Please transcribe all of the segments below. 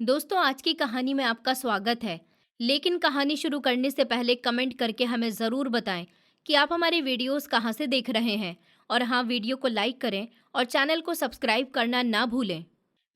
दोस्तों, आज की कहानी में आपका स्वागत है। लेकिन कहानी शुरू करने से पहले कमेंट करके हमें ज़रूर बताएं कि आप हमारे वीडियोस कहाँ से देख रहे हैं। और हाँ, वीडियो को लाइक करें और चैनल को सब्सक्राइब करना ना भूलें।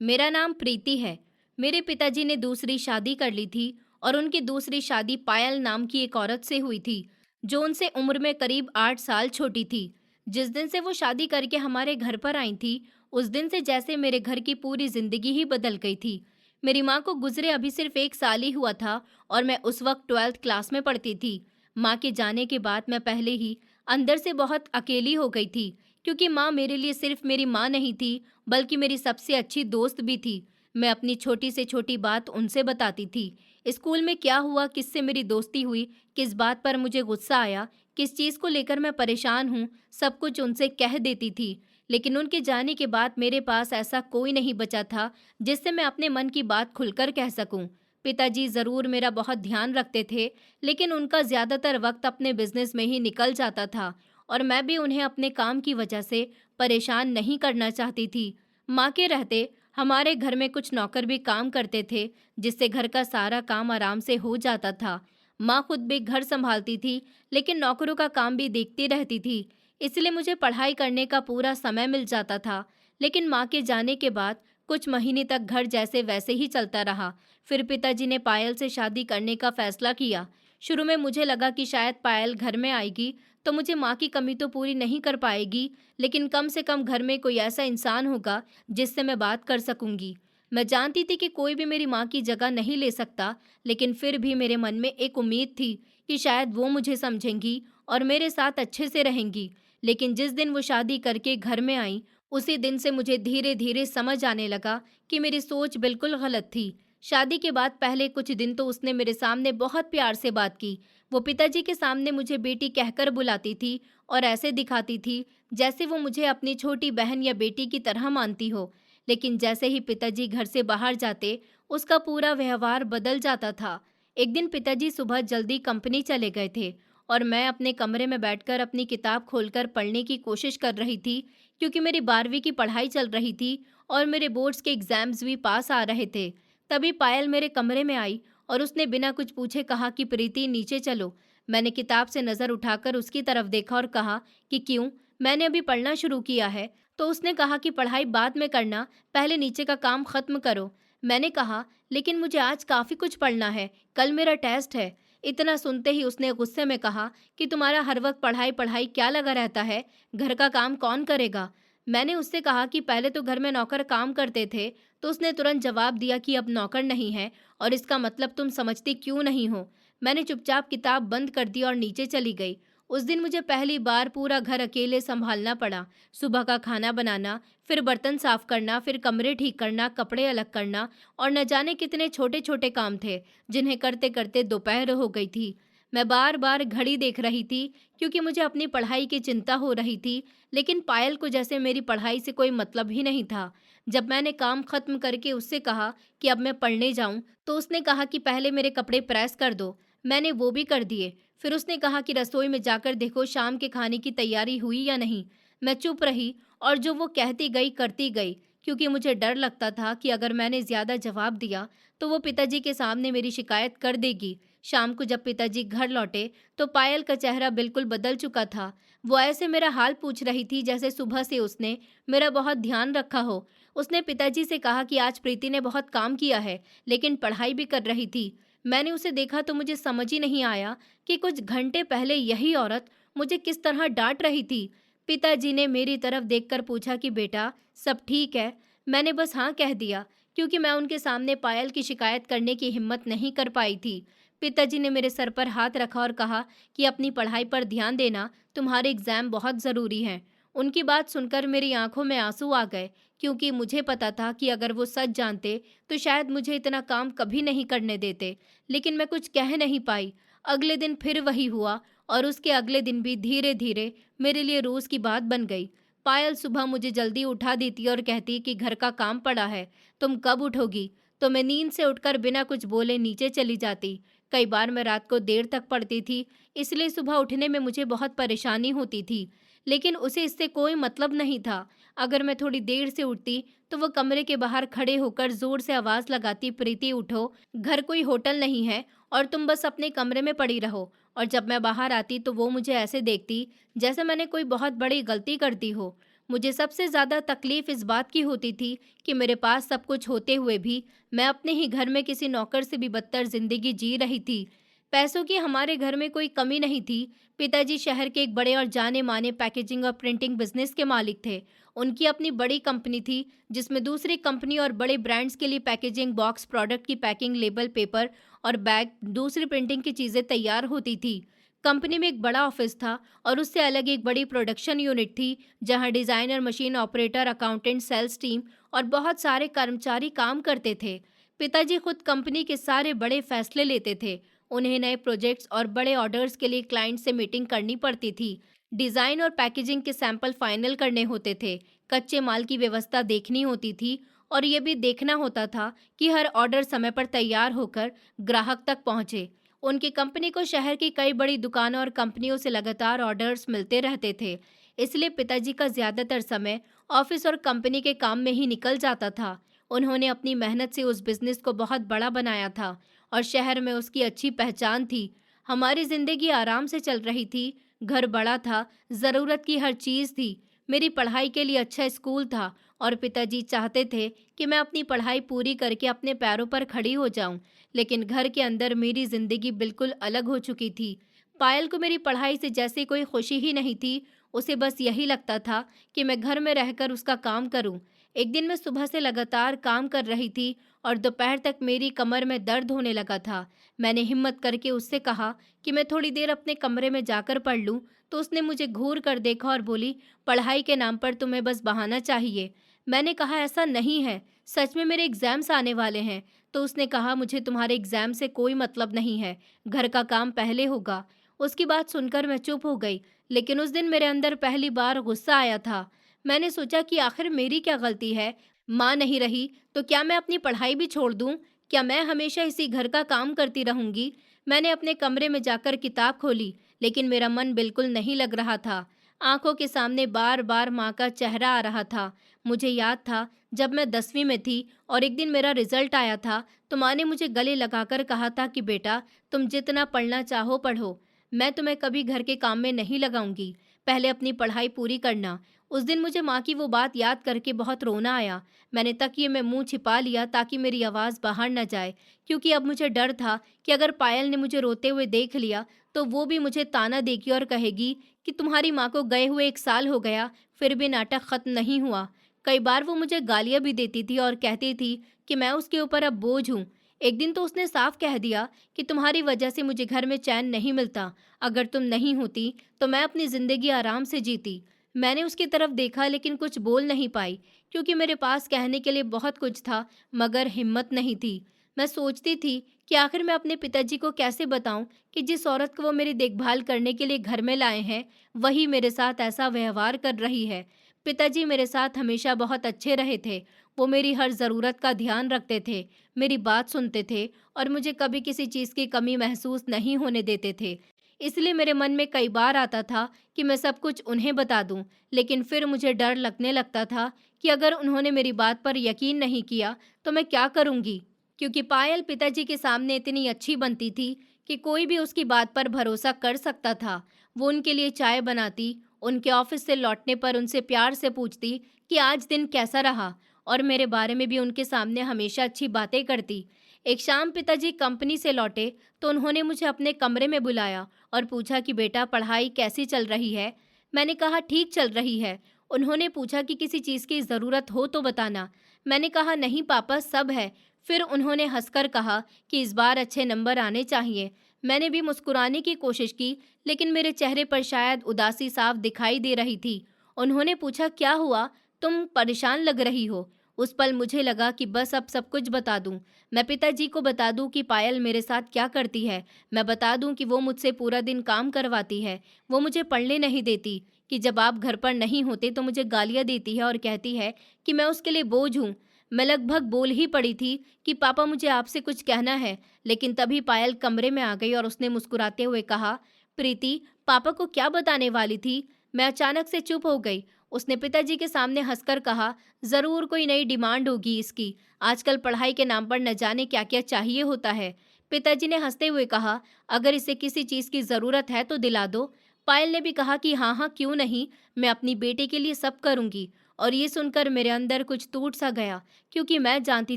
मेरा नाम प्रीति है। मेरे पिताजी ने दूसरी शादी कर ली थी और उनकी दूसरी शादी पायल नाम की एक औरत से हुई थी, जो उनसे उम्र में करीब 8 साल छोटी थी। जिस दिन से वो शादी करके हमारे घर पर आई थी, उस दिन से जैसे मेरे घर की पूरी जिंदगी ही बदल गई थी। मेरी माँ को गुजरे अभी सिर्फ 1 साल ही हुआ था और मैं उस वक्त 12th क्लास में पढ़ती थी। माँ के जाने के बाद मैं पहले ही अंदर से बहुत अकेली हो गई थी, क्योंकि माँ मेरे लिए सिर्फ मेरी माँ नहीं थी, बल्कि मेरी सबसे अच्छी दोस्त भी थी। मैं अपनी छोटी से छोटी बात उनसे बताती थी। स्कूल में क्या हुआ, किससे मेरी दोस्ती हुई, किस बात पर मुझे गुस्सा आया, किस चीज़ को लेकर मैं परेशान हूँ, सब कुछ उनसे कह देती थी। लेकिन उनके जाने के बाद मेरे पास ऐसा कोई नहीं बचा था जिससे मैं अपने मन की बात खुलकर कह सकूं। पिताजी ज़रूर मेरा बहुत ध्यान रखते थे, लेकिन उनका ज़्यादातर वक्त अपने बिजनेस में ही निकल जाता था और मैं भी उन्हें अपने काम की वजह से परेशान नहीं करना चाहती थी। माँ के रहते हमारे घर में कुछ नौकर भी काम करते थे, जिससे घर का सारा काम आराम से हो जाता था। माँ खुद भी घर संभालती थी, लेकिन नौकरों का काम भी देखती रहती थी, इसलिए मुझे पढ़ाई करने का पूरा समय मिल जाता था। लेकिन माँ के जाने के बाद कुछ महीने तक घर जैसे वैसे ही चलता रहा। फिर पिताजी ने पायल से शादी करने का फैसला किया। शुरू में मुझे लगा कि शायद पायल घर में आएगी तो मुझे माँ की कमी तो पूरी नहीं कर पाएगी, लेकिन कम से कम घर में कोई ऐसा इंसान होगा जिससे मैं बात कर सकूंगी। मैं जानती थी कि कोई भी मेरी माँ की जगह नहीं ले सकता, लेकिन फिर भी मेरे मन में एक उम्मीद थी कि शायद वो मुझे समझेंगी और मेरे साथ अच्छे से रहेंगी। लेकिन जिस दिन वो शादी करके घर में आई, उसी दिन से मुझे धीरे धीरे समझ आने लगा कि मेरी सोच बिल्कुल गलत थी। शादी के बाद पहले कुछ दिन तो उसने मेरे सामने बहुत प्यार से बात की। वो पिताजी के सामने मुझे बेटी कहकर बुलाती थी और ऐसे दिखाती थी जैसे वो मुझे अपनी छोटी बहन या बेटी की तरह मानती हो। लेकिन जैसे ही पिताजी घर से बाहर जाते, उसका पूरा व्यवहार बदल जाता था। एक दिन पिताजी सुबह जल्दी कंपनी चले गए थे और मैं अपने कमरे में बैठकर अपनी किताब खोलकर पढ़ने की कोशिश कर रही थी, क्योंकि मेरी 12वीं की पढ़ाई चल रही थी और मेरे बोर्ड्स के एग्जाम्स भी पास आ रहे थे। तभी पायल मेरे कमरे में आई और उसने बिना कुछ पूछे कहा कि प्रीति, नीचे चलो। मैंने किताब से नज़र उठाकर उसकी तरफ देखा और कहा कि क्यों, मैंने अभी पढ़ना शुरू किया है। तो उसने कहा कि पढ़ाई बाद में करना, पहले नीचे का काम खत्म करो। मैंने कहा, लेकिन मुझे आज काफ़ी कुछ पढ़ना है, कल मेरा टेस्ट है। इतना सुनते ही उसने गुस्से में कहा कि तुम्हारा हर वक्त पढ़ाई पढ़ाई क्या लगा रहता है, घर का काम कौन करेगा। मैंने उससे कहा कि पहले तो घर में नौकर काम करते थे, तो उसने तुरंत जवाब दिया कि अब नौकर नहीं है और इसका मतलब तुम समझती क्यों नहीं हो। मैंने चुपचाप किताब बंद कर दी और नीचे चली गई। उस दिन मुझे पहली बार पूरा घर अकेले संभालना पड़ा। सुबह का खाना बनाना, फिर बर्तन साफ करना, फिर कमरे ठीक करना, कपड़े अलग करना और न जाने कितने छोटे छोटे काम थे, जिन्हें करते करते दोपहर हो गई थी। मैं बार बार घड़ी देख रही थी, क्योंकि मुझे अपनी पढ़ाई की चिंता हो रही थी, लेकिन पायल को जैसे मेरी पढ़ाई से कोई मतलब ही नहीं था। जब मैंने काम खत्म करके उससे कहा कि अब मैं पढ़ने जाऊं, तो उसने कहा कि पहले मेरे कपड़े प्रेस कर दो। मैंने वो भी कर दिए। फिर उसने कहा कि रसोई में जाकर देखो शाम के खाने की तैयारी हुई या नहीं। मैं चुप रही और जो वो कहती गई करती गई, क्योंकि मुझे डर लगता था कि अगर मैंने ज़्यादा जवाब दिया तो वो पिताजी के सामने मेरी शिकायत कर देगी। शाम को जब पिताजी घर लौटे, तो पायल का चेहरा बिल्कुल बदल चुका था। वो ऐसे मेरा हाल पूछ रही थी जैसे सुबह से उसने मेरा बहुत ध्यान रखा हो। उसने पिताजी से कहा कि आज प्रीति ने बहुत काम किया है, लेकिन पढ़ाई भी कर रही थी। मैंने उसे देखा तो मुझे समझ ही नहीं आया कि कुछ घंटे पहले यही औरत मुझे किस तरह डांट रही थी। पिताजी ने मेरी तरफ देखकर पूछा कि बेटा, सब ठीक है। मैंने बस हाँ कह दिया, क्योंकि मैं उनके सामने पायल की शिकायत करने की हिम्मत नहीं कर पाई थी। पिताजी ने मेरे सर पर हाथ रखा और कहा कि अपनी पढ़ाई पर ध्यान देना, तुम्हारे एग्जाम बहुत ज़रूरी हैं। उनकी बात सुनकर मेरी आंखों में आंसू आ गए, क्योंकि मुझे पता था कि अगर वो सच जानते तो शायद मुझे इतना काम कभी नहीं करने देते। लेकिन मैं कुछ कह नहीं पाई। अगले दिन फिर वही हुआ और उसके अगले दिन भी धीरे धीरे मेरे लिए रोज़ की बात बन गई। पायल सुबह मुझे जल्दी उठा देती और कहती कि घर का काम पड़ा है, तुम कब उठोगी। तो मैं नींद से उठकर बिना कुछ बोले नीचे चली जाती। कई बार मैं रात को देर तक पढ़ती थी, इसलिए सुबह उठने में मुझे बहुत परेशानी होती थी, लेकिन उसे इससे कोई मतलब नहीं था। अगर मैं थोड़ी देर से उठती तो वो कमरे के बाहर खड़े होकर जोर से आवाज लगाती, प्रीति उठो, घर कोई होटल नहीं है और तुम बस अपने कमरे में पड़ी रहो। और जब मैं बाहर आती तो वो मुझे ऐसे देखती जैसे मैंने कोई बहुत बड़ी गलती कर दी हो। मुझे सबसे ज़्यादा तकलीफ इस बात की होती थी कि मेरे पास सब कुछ होते हुए भी मैं अपने ही घर में किसी नौकर से भी बदतर जिंदगी जी रही थी। पैसों की हमारे घर में कोई कमी नहीं थी। पिताजी शहर के एक बड़े और जाने माने पैकेजिंग और प्रिंटिंग बिजनेस के मालिक थे। उनकी अपनी बड़ी कंपनी थी जिसमें दूसरी कंपनी और बड़े ब्रांड्स के लिए पैकेजिंग, बॉक्स, प्रोडक्ट की पैकिंग, लेबल, पेपर और बैग, दूसरी प्रिंटिंग की चीज़ें तैयार होती थी। कंपनी में एक बड़ा ऑफिस था और उससे अलग एक बड़ी प्रोडक्शन यूनिट थी जहां designer, machine operator, accountant, sales team और बहुत सारे कर्मचारी काम करते थे। पिताजी खुद कंपनी के सारे बड़े फैसले लेते थे। उन्हें नए प्रोजेक्ट्स और बड़े ऑर्डर्स के लिए क्लाइंट से मीटिंग करनी पड़ती थी। डिज़ाइन और पैकेजिंग के सैंपल फाइनल करने होते थे। कच्चे माल की व्यवस्था देखनी होती थी और ये भी देखना होता था कि हर ऑर्डर समय पर तैयार होकर ग्राहक तक पहुंचे। उनकी कंपनी को शहर की कई बड़ी दुकानों और कंपनियों से लगातार ऑर्डर्स मिलते रहते थे। इसलिए पिताजी का ज़्यादातर समय ऑफिस और कंपनी के काम में ही निकल जाता था। उन्होंने अपनी मेहनत से उस बिजनेस को बहुत बड़ा बनाया था और शहर में उसकी अच्छी पहचान थी। हमारी जिंदगी आराम से चल रही थी। घर बड़ा था, ज़रूरत की हर चीज़ थी। मेरी पढ़ाई के लिए अच्छा स्कूल था और पिताजी चाहते थे कि मैं अपनी पढ़ाई पूरी करके अपने पैरों पर खड़ी हो जाऊं। लेकिन घर के अंदर मेरी जिंदगी बिल्कुल अलग हो चुकी थी। पायल को मेरी पढ़ाई से जैसे कोई खुशी ही नहीं थी। उसे बस यही लगता था कि मैं घर में रहकर उसका काम करूं। एक दिन मैं सुबह से लगातार काम कर रही थी और दोपहर तक मेरी कमर में दर्द होने लगा था। मैंने हिम्मत करके उससे कहा कि मैं थोड़ी देर अपने कमरे में जाकर पढ़ लूं, तो उसने मुझे घूर कर देखा और बोली, पढ़ाई के नाम पर तुम्हें बस बहाना चाहिए। मैंने कहा, ऐसा नहीं है, सच में मेरे एग्जाम्स आने वाले हैं। तो उसने कहा, मुझे तुम्हारे एग्जाम से कोई मतलब नहीं है, घर का काम पहले होगा। उसकी बात सुनकर मैं चुप हो गई, लेकिन उस दिन मेरे अंदर पहली बार गुस्सा आया था। मैंने सोचा कि आखिर मेरी क्या गलती है। माँ नहीं रही तो क्या मैं अपनी पढ़ाई भी छोड़ दूँ? क्या मैं हमेशा इसी घर का काम करती रहूँगी? मैंने अपने कमरे में जाकर किताब खोली, लेकिन मेरा मन बिल्कुल नहीं लग रहा था। आंखों के सामने बार-बार माँ का चेहरा आ रहा था। मुझे याद था जब मैं 10वीं में थी और एक दिन मेरा रिजल्ट आया था, तो माँ ने मुझे गले लगाकर कहा था कि बेटा, तुम जितना पढ़ना चाहो पढ़ो। मैं तुम्हें कभी घर के काम में नहीं लगाऊंगी। पहले अपनी पढ़ाई पूरी करना। उस दिन मुझे माँ की वो बात याद करके बहुत रोना आया। मैंने तकिए में मुंह छिपा लिया ताकि मेरी आवाज़ बाहर न जाए, क्योंकि अब मुझे डर था कि अगर पायल ने मुझे रोते हुए देख लिया तो वो भी मुझे ताना देगी और कहेगी कि तुम्हारी माँ को गए हुए 1 साल हो गया, फिर भी नाटक खत्म नहीं हुआ। कई बार वो मुझे गालियाँ भी देती थी और कहती थी कि मैं उसके ऊपर अब बोझ हूँ। एक दिन तो उसने साफ कह दिया कि तुम्हारी वजह से मुझे घर में चैन नहीं मिलता। अगर तुम नहीं होती तो मैं अपनी ज़िंदगी आराम से जीती। मैंने उसकी तरफ देखा लेकिन कुछ बोल नहीं पाई, क्योंकि मेरे पास कहने के लिए बहुत कुछ था मगर हिम्मत नहीं थी। मैं सोचती थी कि आखिर मैं अपने पिताजी को कैसे बताऊं कि जिस औरत को वो मेरी देखभाल करने के लिए घर में लाए हैं, वही मेरे साथ ऐसा व्यवहार कर रही है। पिताजी मेरे साथ हमेशा बहुत अच्छे रहे थे। वो मेरी हर ज़रूरत का ध्यान रखते थे, मेरी बात सुनते थे और मुझे कभी किसी चीज़ की कमी महसूस नहीं होने देते थे। इसलिए मेरे मन में कई बार आता था कि मैं सब कुछ उन्हें बता दूं, लेकिन फिर मुझे डर लगने लगता था कि अगर उन्होंने मेरी बात पर यकीन नहीं किया तो मैं क्या करूंगी, क्योंकि पायल पिताजी के सामने इतनी अच्छी बनती थी कि कोई भी उसकी बात पर भरोसा कर सकता था। वो उनके लिए चाय बनाती, उनके ऑफिस से लौटने पर उनसे प्यार से पूछती कि आज दिन कैसा रहा, और मेरे बारे में भी उनके सामने हमेशा अच्छी बातें करती। एक शाम पिताजी कंपनी से लौटे तो उन्होंने मुझे अपने कमरे में बुलाया और पूछा कि बेटा, पढ़ाई कैसी चल रही है? मैंने कहा, ठीक चल रही है। उन्होंने पूछा कि किसी चीज़ की ज़रूरत हो तो बताना। मैंने कहा, नहीं पापा, सब है। फिर उन्होंने हंसकर कहा कि इस बार अच्छे नंबर आने चाहिए। मैंने भी मुस्कुराने की कोशिश की, लेकिन मेरे चेहरे पर शायद उदासी साफ दिखाई दे रही थी। उन्होंने पूछा, क्या हुआ? तुम परेशान लग रही हो। उस पल मुझे लगा कि बस अब सब कुछ बता दूं। मैं पिताजी को बता दूं कि पायल मेरे साथ क्या करती है। मैं बता दूं कि वो मुझसे पूरा दिन काम करवाती है। वो मुझे पढ़ने नहीं देती, कि जब आप घर पर नहीं होते तो मुझे गालियां देती है और कहती है कि मैं उसके लिए बोझ हूँ। मैं लगभग बोल ही पड़ी थी कि पापा, मुझे आपसे कुछ कहना है, लेकिन तभी पायल कमरे में आ गई और उसने मुस्कुराते हुए कहा, प्रीति, पापा को क्या बताने वाली थी? मैं अचानक से चुप हो गई। उसने पिताजी के सामने हंसकर कहा, जरूर कोई नई डिमांड होगी इसकी। आजकल पढ़ाई के नाम पर न जाने क्या क्या चाहिए होता है। पिताजी ने हंसते हुए कहा, अगर इसे किसी चीज की जरूरत है तो दिला दो। पायल ने भी कहा कि हाँ हाँ क्यों नहीं, मैं अपनी बेटी के लिए सब करूंगी। और ये सुनकर मेरे अंदर कुछ टूट सा गया, क्योंकि मैं जानती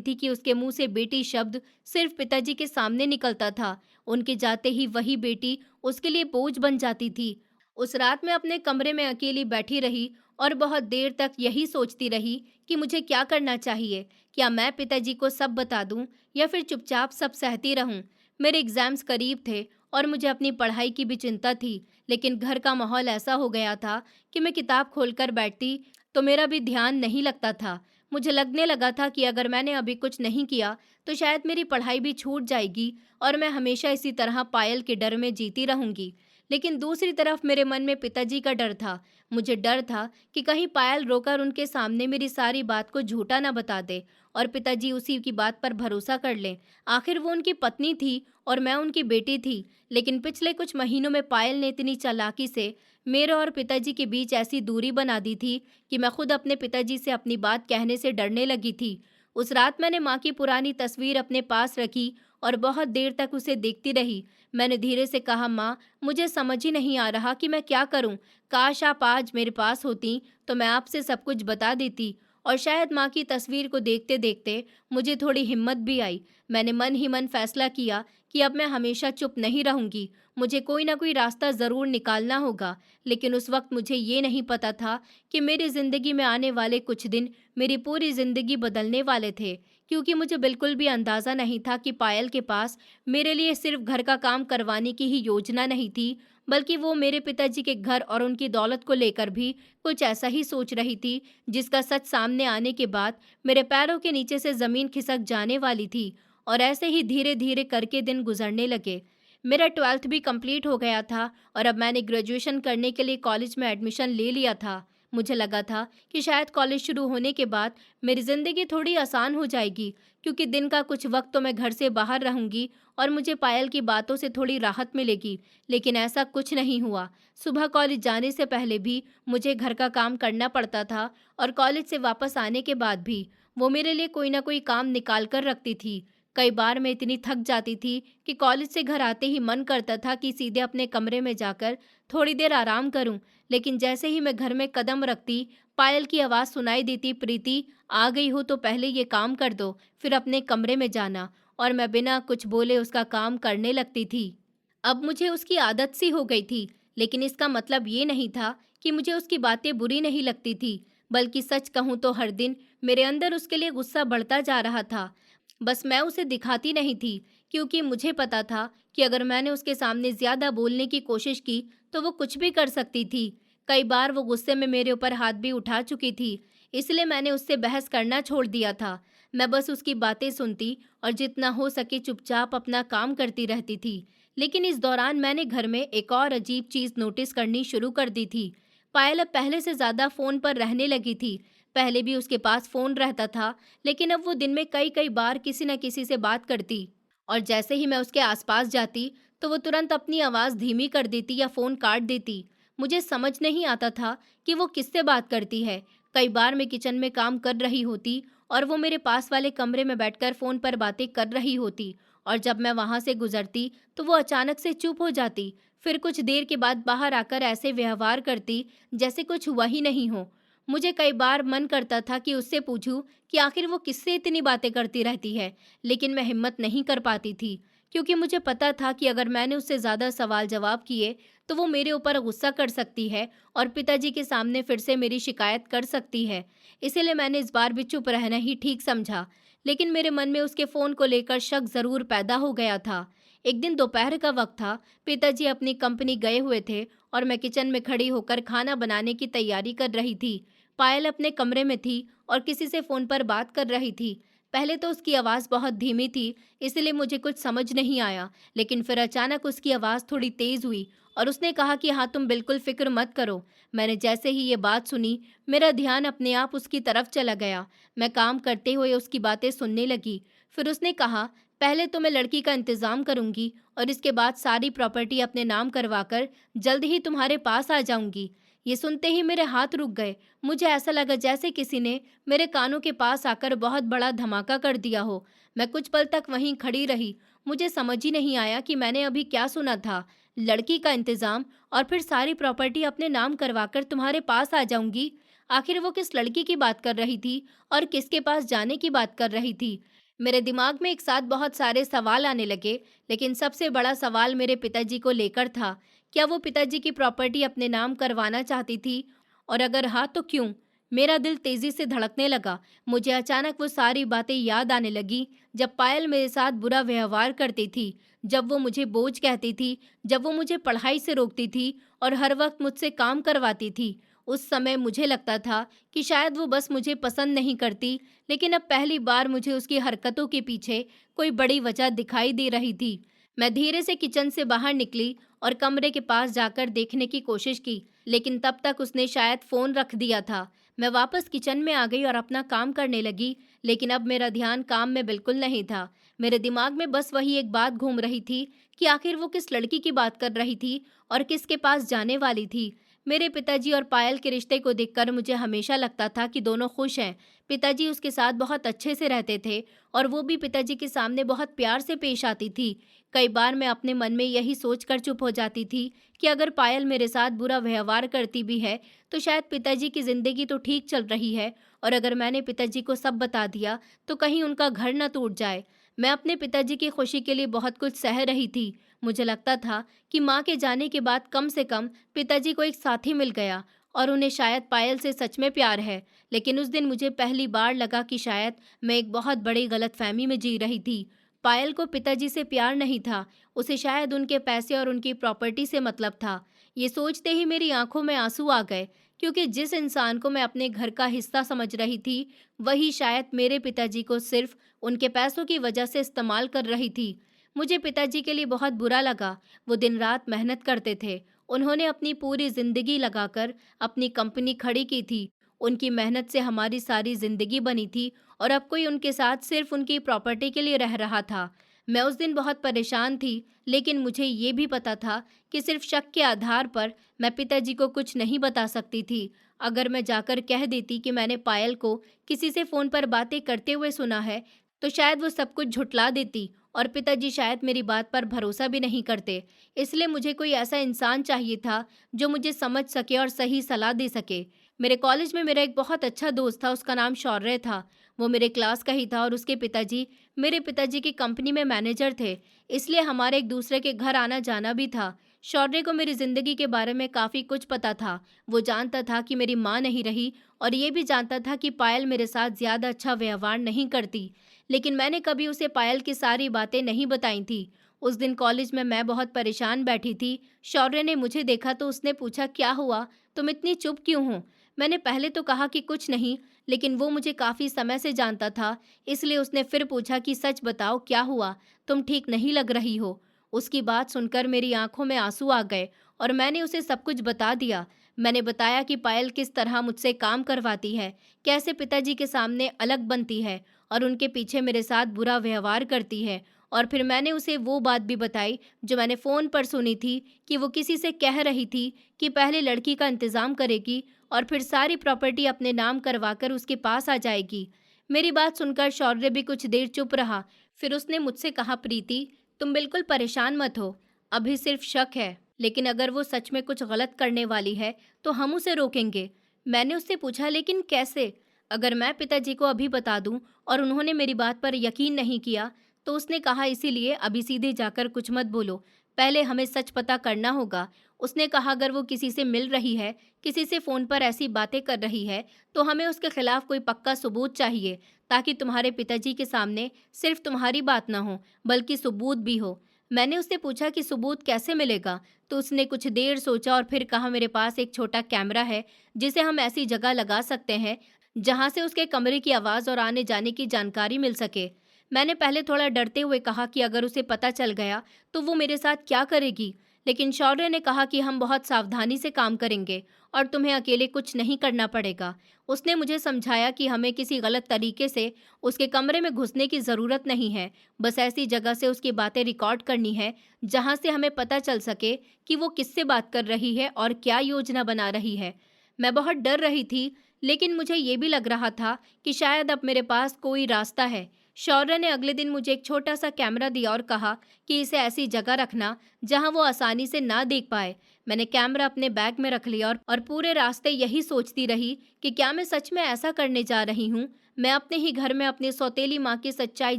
थी कि उसके मुंह से बेटी शब्द सिर्फ पिताजी के सामने निकलता था। उनके जाते ही वही बेटी उसके लिए बोझ बन जाती थी। उस रात मैं अपने कमरे में अकेली बैठी रही और बहुत देर तक यही सोचती रही कि मुझे क्या करना चाहिए। क्या मैं पिताजी को सब बता दूं या फिर चुपचाप सब सहती रहूं? मेरे एग्जाम्स करीब थे और मुझे अपनी पढ़ाई की भी चिंता थी, लेकिन घर का माहौल ऐसा हो गया था कि मैं किताब खोलकर बैठती तो मेरा भी ध्यान नहीं लगता था। मुझे लगने लगा था कि अगर मैंने अभी कुछ नहीं किया तो शायद मेरी पढ़ाई भी छूट जाएगी और मैं हमेशा इसी तरह पायल के डर में जीती रहूंगी। लेकिन दूसरी तरफ मेरे मन में पिताजी का डर था। मुझे डर था कि कहीं पायल रोकर उनके सामने मेरी सारी बात को झूठा ना बता दे और पिताजी उसी की बात पर भरोसा कर लें। आखिर वो उनकी पत्नी थी और मैं उनकी बेटी थी। लेकिन पिछले कुछ महीनों में पायल ने इतनी चालाकी से मेरे और पिताजी के बीच ऐसी दूरी बना दी थी कि मैं खुद अपने पिताजी से अपनी बात कहने से डरने लगी थी। उस रात मैंने माँ की पुरानी तस्वीर अपने पास रखी और बहुत देर तक उसे देखती रही। मैंने धीरे से कहा, माँ, मुझे समझ ही नहीं आ रहा कि मैं क्या करूं। काश आप आज मेरे पास होती तो मैं आपसे सब कुछ बता देती। और शायद माँ की तस्वीर को देखते देखते मुझे थोड़ी हिम्मत भी आई। मैंने मन ही मन फैसला किया कि अब मैं हमेशा चुप नहीं रहूंगी, मुझे कोई ना कोई रास्ता ज़रूर निकालना होगा। लेकिन उस वक्त मुझे ये नहीं पता था कि मेरी ज़िंदगी में आने वाले कुछ दिन मेरी पूरी ज़िंदगी बदलने वाले थे, क्योंकि मुझे बिल्कुल भी अंदाज़ा नहीं था कि पायल के पास मेरे लिए सिर्फ घर का काम करवाने की ही योजना नहीं थी, बल्कि वो मेरे पिताजी के घर और उनकी दौलत को लेकर भी कुछ ऐसा ही सोच रही थी, जिसका सच सामने आने के बाद मेरे पैरों के नीचे से ज़मीन खिसक जाने वाली थी। और ऐसे ही धीरे धीरे करके दिन गुजरने लगे। मेरा 12th भी कंप्लीट हो गया था और अब मैंने ग्रेजुएशन करने के लिए कॉलेज में एडमिशन ले लिया था। मुझे लगा था कि शायद कॉलेज शुरू होने के बाद मेरी ज़िंदगी थोड़ी आसान हो जाएगी, क्योंकि दिन का कुछ वक्त तो मैं घर से बाहर रहूंगी और मुझे पायल की बातों से थोड़ी राहत मिलेगी। लेकिन ऐसा कुछ नहीं हुआ। सुबह कॉलेज जाने से पहले भी मुझे घर का काम करना पड़ता था और कॉलेज से वापस आने के बाद भी वो मेरे लिए कोई ना कोई काम निकाल कर रखती थी। कई बार मैं इतनी थक जाती थी कि कॉलेज से घर आते ही मन करता था कि सीधे अपने कमरे में जाकर थोड़ी देर आराम करूं। लेकिन जैसे ही मैं घर में कदम रखती, पायल की आवाज़ सुनाई देती, प्रीति, आ गई हो तो पहले ये काम कर दो, फिर अपने कमरे में जाना। और मैं बिना कुछ बोले उसका काम करने लगती थी। अब मुझे उसकी आदत सी हो गई थी, लेकिन इसका मतलब ये नहीं था कि मुझे उसकी बातें बुरी नहीं लगती थी, बल्कि सच कहूँ तो हर दिन मेरे अंदर उसके लिए गुस्सा बढ़ता जा रहा था। बस मैं उसे दिखाती नहीं थी, क्योंकि मुझे पता था कि अगर मैंने उसके सामने ज़्यादा बोलने की कोशिश की तो वो कुछ भी कर सकती थी। कई बार वो गुस्से में मेरे ऊपर हाथ भी उठा चुकी थी, इसलिए मैंने उससे बहस करना छोड़ दिया था। मैं बस उसकी बातें सुनती और जितना हो सके चुपचाप अपना काम करती रहती थी। लेकिन इस दौरान मैंने घर में एक और अजीब चीज़ नोटिस करनी शुरू कर दी थी। पायल अब पहले से ज़्यादा फ़ोन पर रहने लगी थी। पहले भी उसके पास फ़ोन रहता था, लेकिन अब वो दिन में कई कई बार किसी न किसी से बात करती। और जैसे ही मैं उसके आसपास जाती तो वो तुरंत अपनी आवाज़ धीमी कर देती या फ़ोन काट देती। मुझे समझ नहीं आता था कि वो किससे बात करती है। कई बार मैं किचन में काम कर रही होती और वो मेरे पास वाले कमरे में बैठकर फ़ोन पर बातें कर रही होती, और जब मैं वहाँ से गुजरती तो वो अचानक से चुप हो जाती। फिर कुछ देर के बाद बाहर आकर ऐसे व्यवहार करती जैसे कुछ हुआ ही नहीं हो। मुझे कई बार मन करता था कि उससे पूछूं कि आखिर वो किससे इतनी बातें करती रहती है, लेकिन मैं हिम्मत नहीं कर पाती थी, क्योंकि मुझे पता था कि अगर मैंने उससे ज़्यादा सवाल जवाब किए तो वो मेरे ऊपर गुस्सा कर सकती है और पिताजी के सामने फिर से मेरी शिकायत कर सकती है। इसीलिए मैंने इस बार भी चुप रहना ही ठीक समझा। लेकिन मेरे मन में उसके फ़ोन को लेकर शक ज़रूर पैदा हो गया था। एक दिन दोपहर का वक्त था, पिताजी अपनी कंपनी गए हुए थे और मैं किचन में खड़ी होकर खाना बनाने की तैयारी कर रही थी। पायल अपने कमरे में थी और किसी से फ़ोन पर बात कर रही थी। पहले तो उसकी आवाज़ बहुत धीमी थी, इसलिए मुझे कुछ समझ नहीं आया। लेकिन फिर अचानक उसकी आवाज़ थोड़ी तेज़ हुई और उसने कहा कि हाँ, तुम बिल्कुल फ़िक्र मत करो। मैंने जैसे ही ये बात सुनी, मेरा ध्यान अपने आप उसकी तरफ चला गया। मैं काम करते हुए उसकी बातें सुनने लगी। फिर उसने कहा, पहले तो मैं लड़की का इंतज़ाम करूँगी और इसके बाद सारी प्रॉपर्टी अपने नाम करवाकर जल्द ही तुम्हारे पास आ जाऊँगी। ये सुनते ही मेरे हाथ रुक गए। मुझे ऐसा लगा जैसे किसी ने मेरे कानों के पास आकर बहुत बड़ा धमाका कर दिया हो। मैं कुछ पल तक वहीं खड़ी रही। मुझे समझ ही नहीं आया कि मैंने अभी क्या सुना था। लड़की का इंतजाम और फिर सारी प्रॉपर्टी अपने नाम करवाकर तुम्हारे पास आ जाऊंगी। आखिर वो किस लड़की की बात कर रही थी और किसके पास जाने की बात कर रही थी? मेरे दिमाग में एक साथ बहुत सारे सवाल आने लगे, लेकिन सबसे बड़ा सवाल मेरे पिताजी को लेकर था। क्या वो पिताजी की प्रॉपर्टी अपने नाम करवाना चाहती थी? और अगर हाँ, तो क्यों? मेरा दिल तेजी से धड़कने लगा। मुझे अचानक वो सारी बातें याद आने लगी, जब पायल मेरे साथ बुरा व्यवहार करती थी, जब वो मुझे बोझ कहती थी, जब वो मुझे पढ़ाई से रोकती थी और हर वक्त मुझसे काम करवाती थी। उस समय मुझे लगता था कि शायद वो बस मुझे पसंद नहीं करती, लेकिन अब पहली बार मुझे उसकी हरकतों के पीछे कोई बड़ी वजह दिखाई दे रही थी। मैं धीरे से किचन से बाहर निकली और कमरे के पास जाकर देखने की कोशिश की, लेकिन तब तक उसने शायद फ़ोन रख दिया था। मैं वापस किचन में आ गई और अपना काम करने लगी, लेकिन अब मेरा ध्यान काम में बिल्कुल नहीं था। मेरे दिमाग में बस वही एक बात घूम रही थी कि आखिर वो किस लड़की की बात कर रही थी और किसके पास जाने वाली थी। मेरे पिताजी और पायल के रिश्ते को देखकर मुझे हमेशा लगता था कि दोनों खुश हैं। पिताजी उसके साथ बहुत अच्छे से रहते थे और वो भी पिताजी के सामने बहुत प्यार से पेश आती थी। कई बार मैं अपने मन में यही सोचकर चुप हो जाती थी कि अगर पायल मेरे साथ बुरा व्यवहार करती भी है, तो शायद पिताजी की जिंदगी तो ठीक चल रही है, और अगर मैंने पिताजी को सब बता दिया तो कहीं उनका घर न टूट जाए। मैं अपने पिताजी की खुशी के लिए बहुत कुछ सह रही थी। मुझे लगता था कि माँ के जाने के बाद कम से कम पिताजी को एक साथी मिल गया और उन्हें शायद पायल से सच में प्यार है। लेकिन उस दिन मुझे पहली बार लगा कि शायद मैं एक बहुत बड़ी गलतफहमी में जी रही थी। पायल को पिताजी से प्यार नहीं था, उसे शायद उनके पैसे और उनकी प्रॉपर्टी से मतलब था। ये सोचते ही मेरी आंखों में आंसू आ गए, क्योंकि जिस इंसान को मैं अपने घर का हिस्सा समझ रही थी, वही शायद मेरे पिताजी को सिर्फ उनके पैसों की वजह से इस्तेमाल कर रही थी। मुझे पिताजी के लिए बहुत बुरा लगा। वो दिन रात मेहनत करते थे। उन्होंने अपनी पूरी जिंदगी लगाकर अपनी कंपनी खड़ी की थी। उनकी मेहनत से हमारी सारी जिंदगी बनी थी, और अब कोई उनके साथ सिर्फ उनकी प्रॉपर्टी के लिए रह रहा था। मैं उस दिन बहुत परेशान थी, लेकिन मुझे ये भी पता था कि सिर्फ शक के आधार पर मैं पिताजी को कुछ नहीं बता सकती थी। अगर मैं जाकर कह देती कि मैंने पायल को किसी से फ़ोन पर बातें करते हुए सुना है, तो शायद वो सब कुछ झुठला देती और पिताजी शायद मेरी बात पर भरोसा भी नहीं करते। इसलिए मुझे कोई ऐसा इंसान चाहिए था जो मुझे समझ सके और सही सलाह दे सके। मेरे कॉलेज में मेरा एक बहुत अच्छा दोस्त था, उसका नाम शौर्य था। वो मेरे क्लास का ही था और उसके पिताजी मेरे पिताजी की कंपनी में मैनेजर थे, इसलिए हमारे एक दूसरे के घर आना जाना भी था। शौर्य को मेरी ज़िंदगी के बारे में काफ़ी कुछ पता था। वो जानता था कि मेरी माँ नहीं रही, और ये भी जानता था कि पायल मेरे साथ ज़्यादा अच्छा व्यवहार नहीं करती। लेकिन मैंने कभी उसे पायल की सारी बातें नहीं बताई थी। उस दिन कॉलेज में मैं बहुत परेशान बैठी थी। शौर्य ने मुझे देखा तो उसने पूछा, क्या हुआ, तुम इतनी चुप क्यों हो? मैंने पहले तो कहा कि कुछ नहीं, लेकिन वो मुझे काफ़ी समय से जानता था, इसलिए उसने फिर पूछा कि सच बताओ, क्या हुआ, तुम ठीक नहीं लग रही हो। उसकी बात सुनकर मेरी आंखों में आंसू आ गए और मैंने उसे सब कुछ बता दिया। मैंने बताया कि पायल किस तरह मुझसे काम करवाती है, कैसे पिताजी के सामने अलग बनती है और उनके पीछे मेरे साथ बुरा व्यवहार करती है। और फिर मैंने उसे वो बात भी बताई जो मैंने फ़ोन पर सुनी थी, कि वो किसी से कह रही थी कि पहले लड़की का इंतज़ाम करेगी और फिर सारी प्रॉपर्टी अपने नाम करवाकर उसके पास आ जाएगी। मेरी बात सुनकर शौर्य भी कुछ देर चुप रहा। फिर उसने मुझसे कहा, प्रीति, तुम बिल्कुल परेशान मत हो, अभी सिर्फ शक है, लेकिन अगर वो सच में कुछ गलत करने वाली है तो हम उसे रोकेंगे। मैंने उससे पूछा, लेकिन कैसे? अगर मैं पिताजी को अभी बता दूं और उन्होंने मेरी बात पर यकीन नहीं किया, तो उसने कहा, इसीलिए अभी सीधे जाकर कुछ मत बोलो, पहले हमें सच पता करना होगा। उसने कहा, अगर वो किसी से मिल रही है, किसी से फ़ोन पर ऐसी बातें कर रही है, तो हमें उसके खिलाफ कोई पक्का सबूत चाहिए, ताकि तुम्हारे पिताजी के सामने सिर्फ तुम्हारी बात ना हो, बल्कि सबूत भी हो। मैंने उससे पूछा कि सबूत कैसे मिलेगा? तो उसने कुछ देर सोचा और फिर कहा, मेरे पास एक छोटा कैमरा है, जिसे हम ऐसी जगह लगा सकते हैं जहाँ से उसके कमरे की आवाज़ और आने जाने की जानकारी मिल सके। मैंने पहले थोड़ा डरते हुए कहा कि अगर उसे पता चल गया तो वो मेरे साथ क्या करेगी? लेकिन शौर्य ने कहा कि हम बहुत सावधानी से काम करेंगे और तुम्हें अकेले कुछ नहीं करना पड़ेगा। उसने मुझे समझाया कि हमें किसी गलत तरीके से उसके कमरे में घुसने की ज़रूरत नहीं है, बस ऐसी जगह से उसकी बातें रिकॉर्ड करनी है जहाँ से हमें पता चल सके कि वो किससे बात कर रही है और क्या योजना बना रही है। मैं बहुत डर रही थी, लेकिन मुझे ये भी लग रहा था कि शायद अब मेरे पास कोई रास्ता है। शौर्य ने अगले दिन मुझे एक छोटा सा कैमरा दिया और कहा कि इसे ऐसी जगह रखना जहां वो आसानी से ना देख पाए। मैंने कैमरा अपने बैग में रख लिया और पूरे रास्ते यही सोचती रही कि क्या मैं सच में ऐसा करने जा रही हूँ। मैं अपने ही घर में अपनी सौतेली माँ की सच्चाई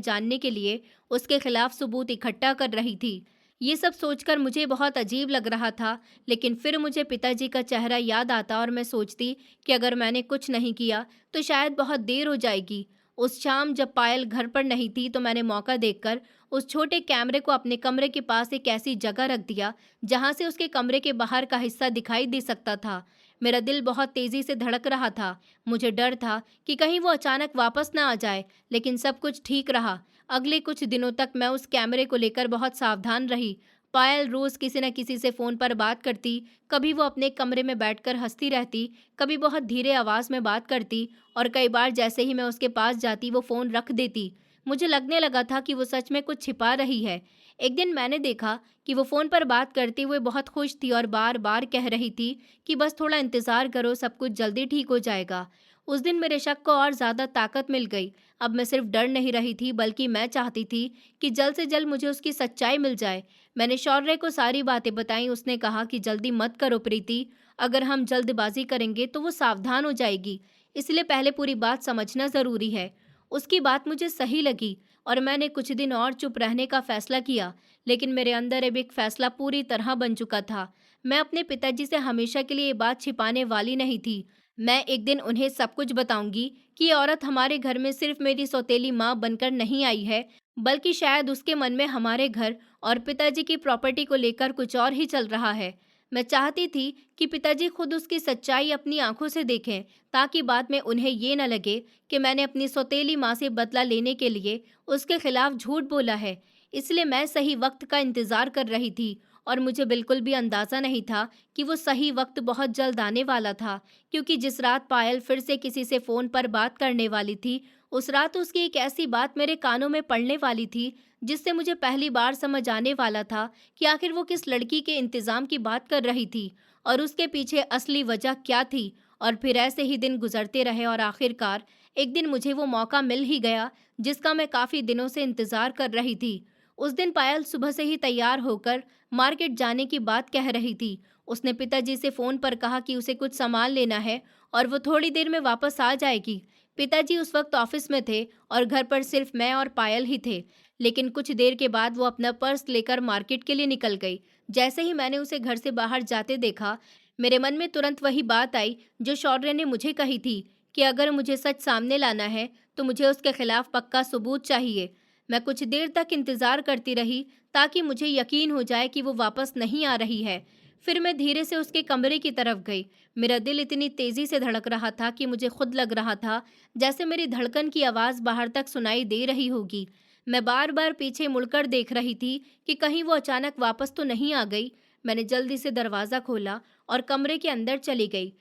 जानने के लिए उसके खिलाफ सबूत इकट्ठा कर रही थी। ये सब सोचकर मुझे बहुत अजीब लग रहा था, लेकिन फिर मुझे पिताजी का चेहरा याद आता और मैं सोचती कि अगर मैंने कुछ नहीं किया तो शायद बहुत देर हो जाएगी। उस शाम जब पायल घर पर नहीं थी तो मैंने मौका देखकर उस छोटे कैमरे को अपने कमरे के पास एक ऐसी जगह रख दिया जहां से उसके कमरे के बाहर का हिस्सा दिखाई दे सकता था। मेरा दिल बहुत तेजी से धड़क रहा था। मुझे डर था कि कहीं वो अचानक वापस ना आ जाए, लेकिन सब कुछ ठीक रहा। अगले कुछ दिनों तक मैं उस कैमरे को लेकर बहुत सावधान रही। पायल रोज किसी न किसी से फोन पर बात करती, कभी वो अपने कमरे में बैठकर हंसती रहती, कभी बहुत धीरे आवाज में बात करती और कई बार जैसे ही मैं उसके पास जाती वो फोन रख देती। मुझे लगने लगा था कि वो सच में कुछ छिपा रही है। एक दिन मैंने देखा कि वो फोन पर बात करते हुए बहुत खुश थी और बार बार कह रही थी कि बस थोड़ा इंतजार करो, सब कुछ जल्दी ठीक हो जाएगा। उस दिन मेरे शक को और ज्यादा ताकत मिल गई। अब मैं सिर्फ डर नहीं रही थी, बल्कि मैं चाहती थी कि जल्द से जल्द मुझे उसकी सच्चाई मिल जाए। मैंने शौर्य को सारी बातें बताई। उसने कहा कि जल्दी मत करो प्रीति, अगर हम जल्दबाजी करेंगे तो वो सावधान हो जाएगी, इसलिए पहले पूरी बात समझना जरूरी है। उसकी बात मुझे सही लगी और मैंने कुछ दिन और चुप रहने का फैसला किया, लेकिन मेरे अंदर अब एक फैसला पूरी तरह बन चुका था। मैं अपने पिताजी से हमेशा के लिए ये बात छिपाने वाली नहीं थी। मैं एक दिन उन्हें सब कुछ बताऊंगी कि ये औरत हमारे घर में सिर्फ मेरी सौतेली माँ बनकर नहीं आई है, बल्कि शायद उसके मन में हमारे घर और पिताजी की प्रॉपर्टी को लेकर कुछ और ही चल रहा है। मैं चाहती थी कि पिताजी खुद उसकी सच्चाई अपनी आंखों से देखें, ताकि बाद में उन्हें ये न लगे कि मैंने अपनी सौतेली माँ से बदला लेने के लिए उसके खिलाफ झूठ बोला है। इसलिए मैं सही वक्त का इंतजार कर रही थी और मुझे बिल्कुल भी अंदाजा नहीं था कि वो सही वक्त बहुत जल्द आने वाला था, क्योंकि जिस रात पायल फिर से किसी से फोन पर बात करने वाली थी, उस रात उसकी एक ऐसी बात मेरे कानों में पड़ने वाली थी जिससे मुझे पहली बार समझ आने वाला था कि आखिर वो किस लड़की के इंतजाम की बात कर रही थी और उसके पीछे असली वजह क्या थी। और फिर ऐसे ही दिन गुजरते रहे और आखिरकार एक दिन मुझे वो मौका मिल ही गया जिसका मैं काफी दिनों से इंतजार कर रही थी। उस दिन पायल सुबह से ही तैयार होकर मार्केट जाने की बात कह रही थी। उसने पिताजी से फोन पर कहा कि उसे कुछ सामान लेना है और वो थोड़ी देर में वापस आ जाएगी। पिताजी उस वक्त ऑफिस में थे और घर पर सिर्फ मैं और पायल ही थे। लेकिन कुछ देर के बाद वो अपना पर्स लेकर मार्केट के लिए निकल गई। जैसे ही मैंने उसे घर से बाहर जाते देखा, मेरे मन में तुरंत वही बात आई जो शौर्य ने मुझे कही थी कि अगर मुझे सच सामने लाना है तो मुझे उसके खिलाफ पक्का सबूत चाहिए। मैं कुछ देर तक इंतजार करती रही ताकि मुझे यकीन हो जाए कि वो वापस नहीं आ रही है। फिर मैं धीरे से उसके कमरे की तरफ गई। मेरा दिल इतनी तेजी से धड़क रहा था कि मुझे खुद लग रहा था जैसे मेरी धड़कन की आवाज़ बाहर तक सुनाई दे रही होगी। मैं बार बार पीछे मुड़कर देख रही थी कि कहीं वो अचानक वापस तो नहीं आ गई। मैंने जल्दी से दरवाज़ा खोला और कमरे के अंदर चली गई।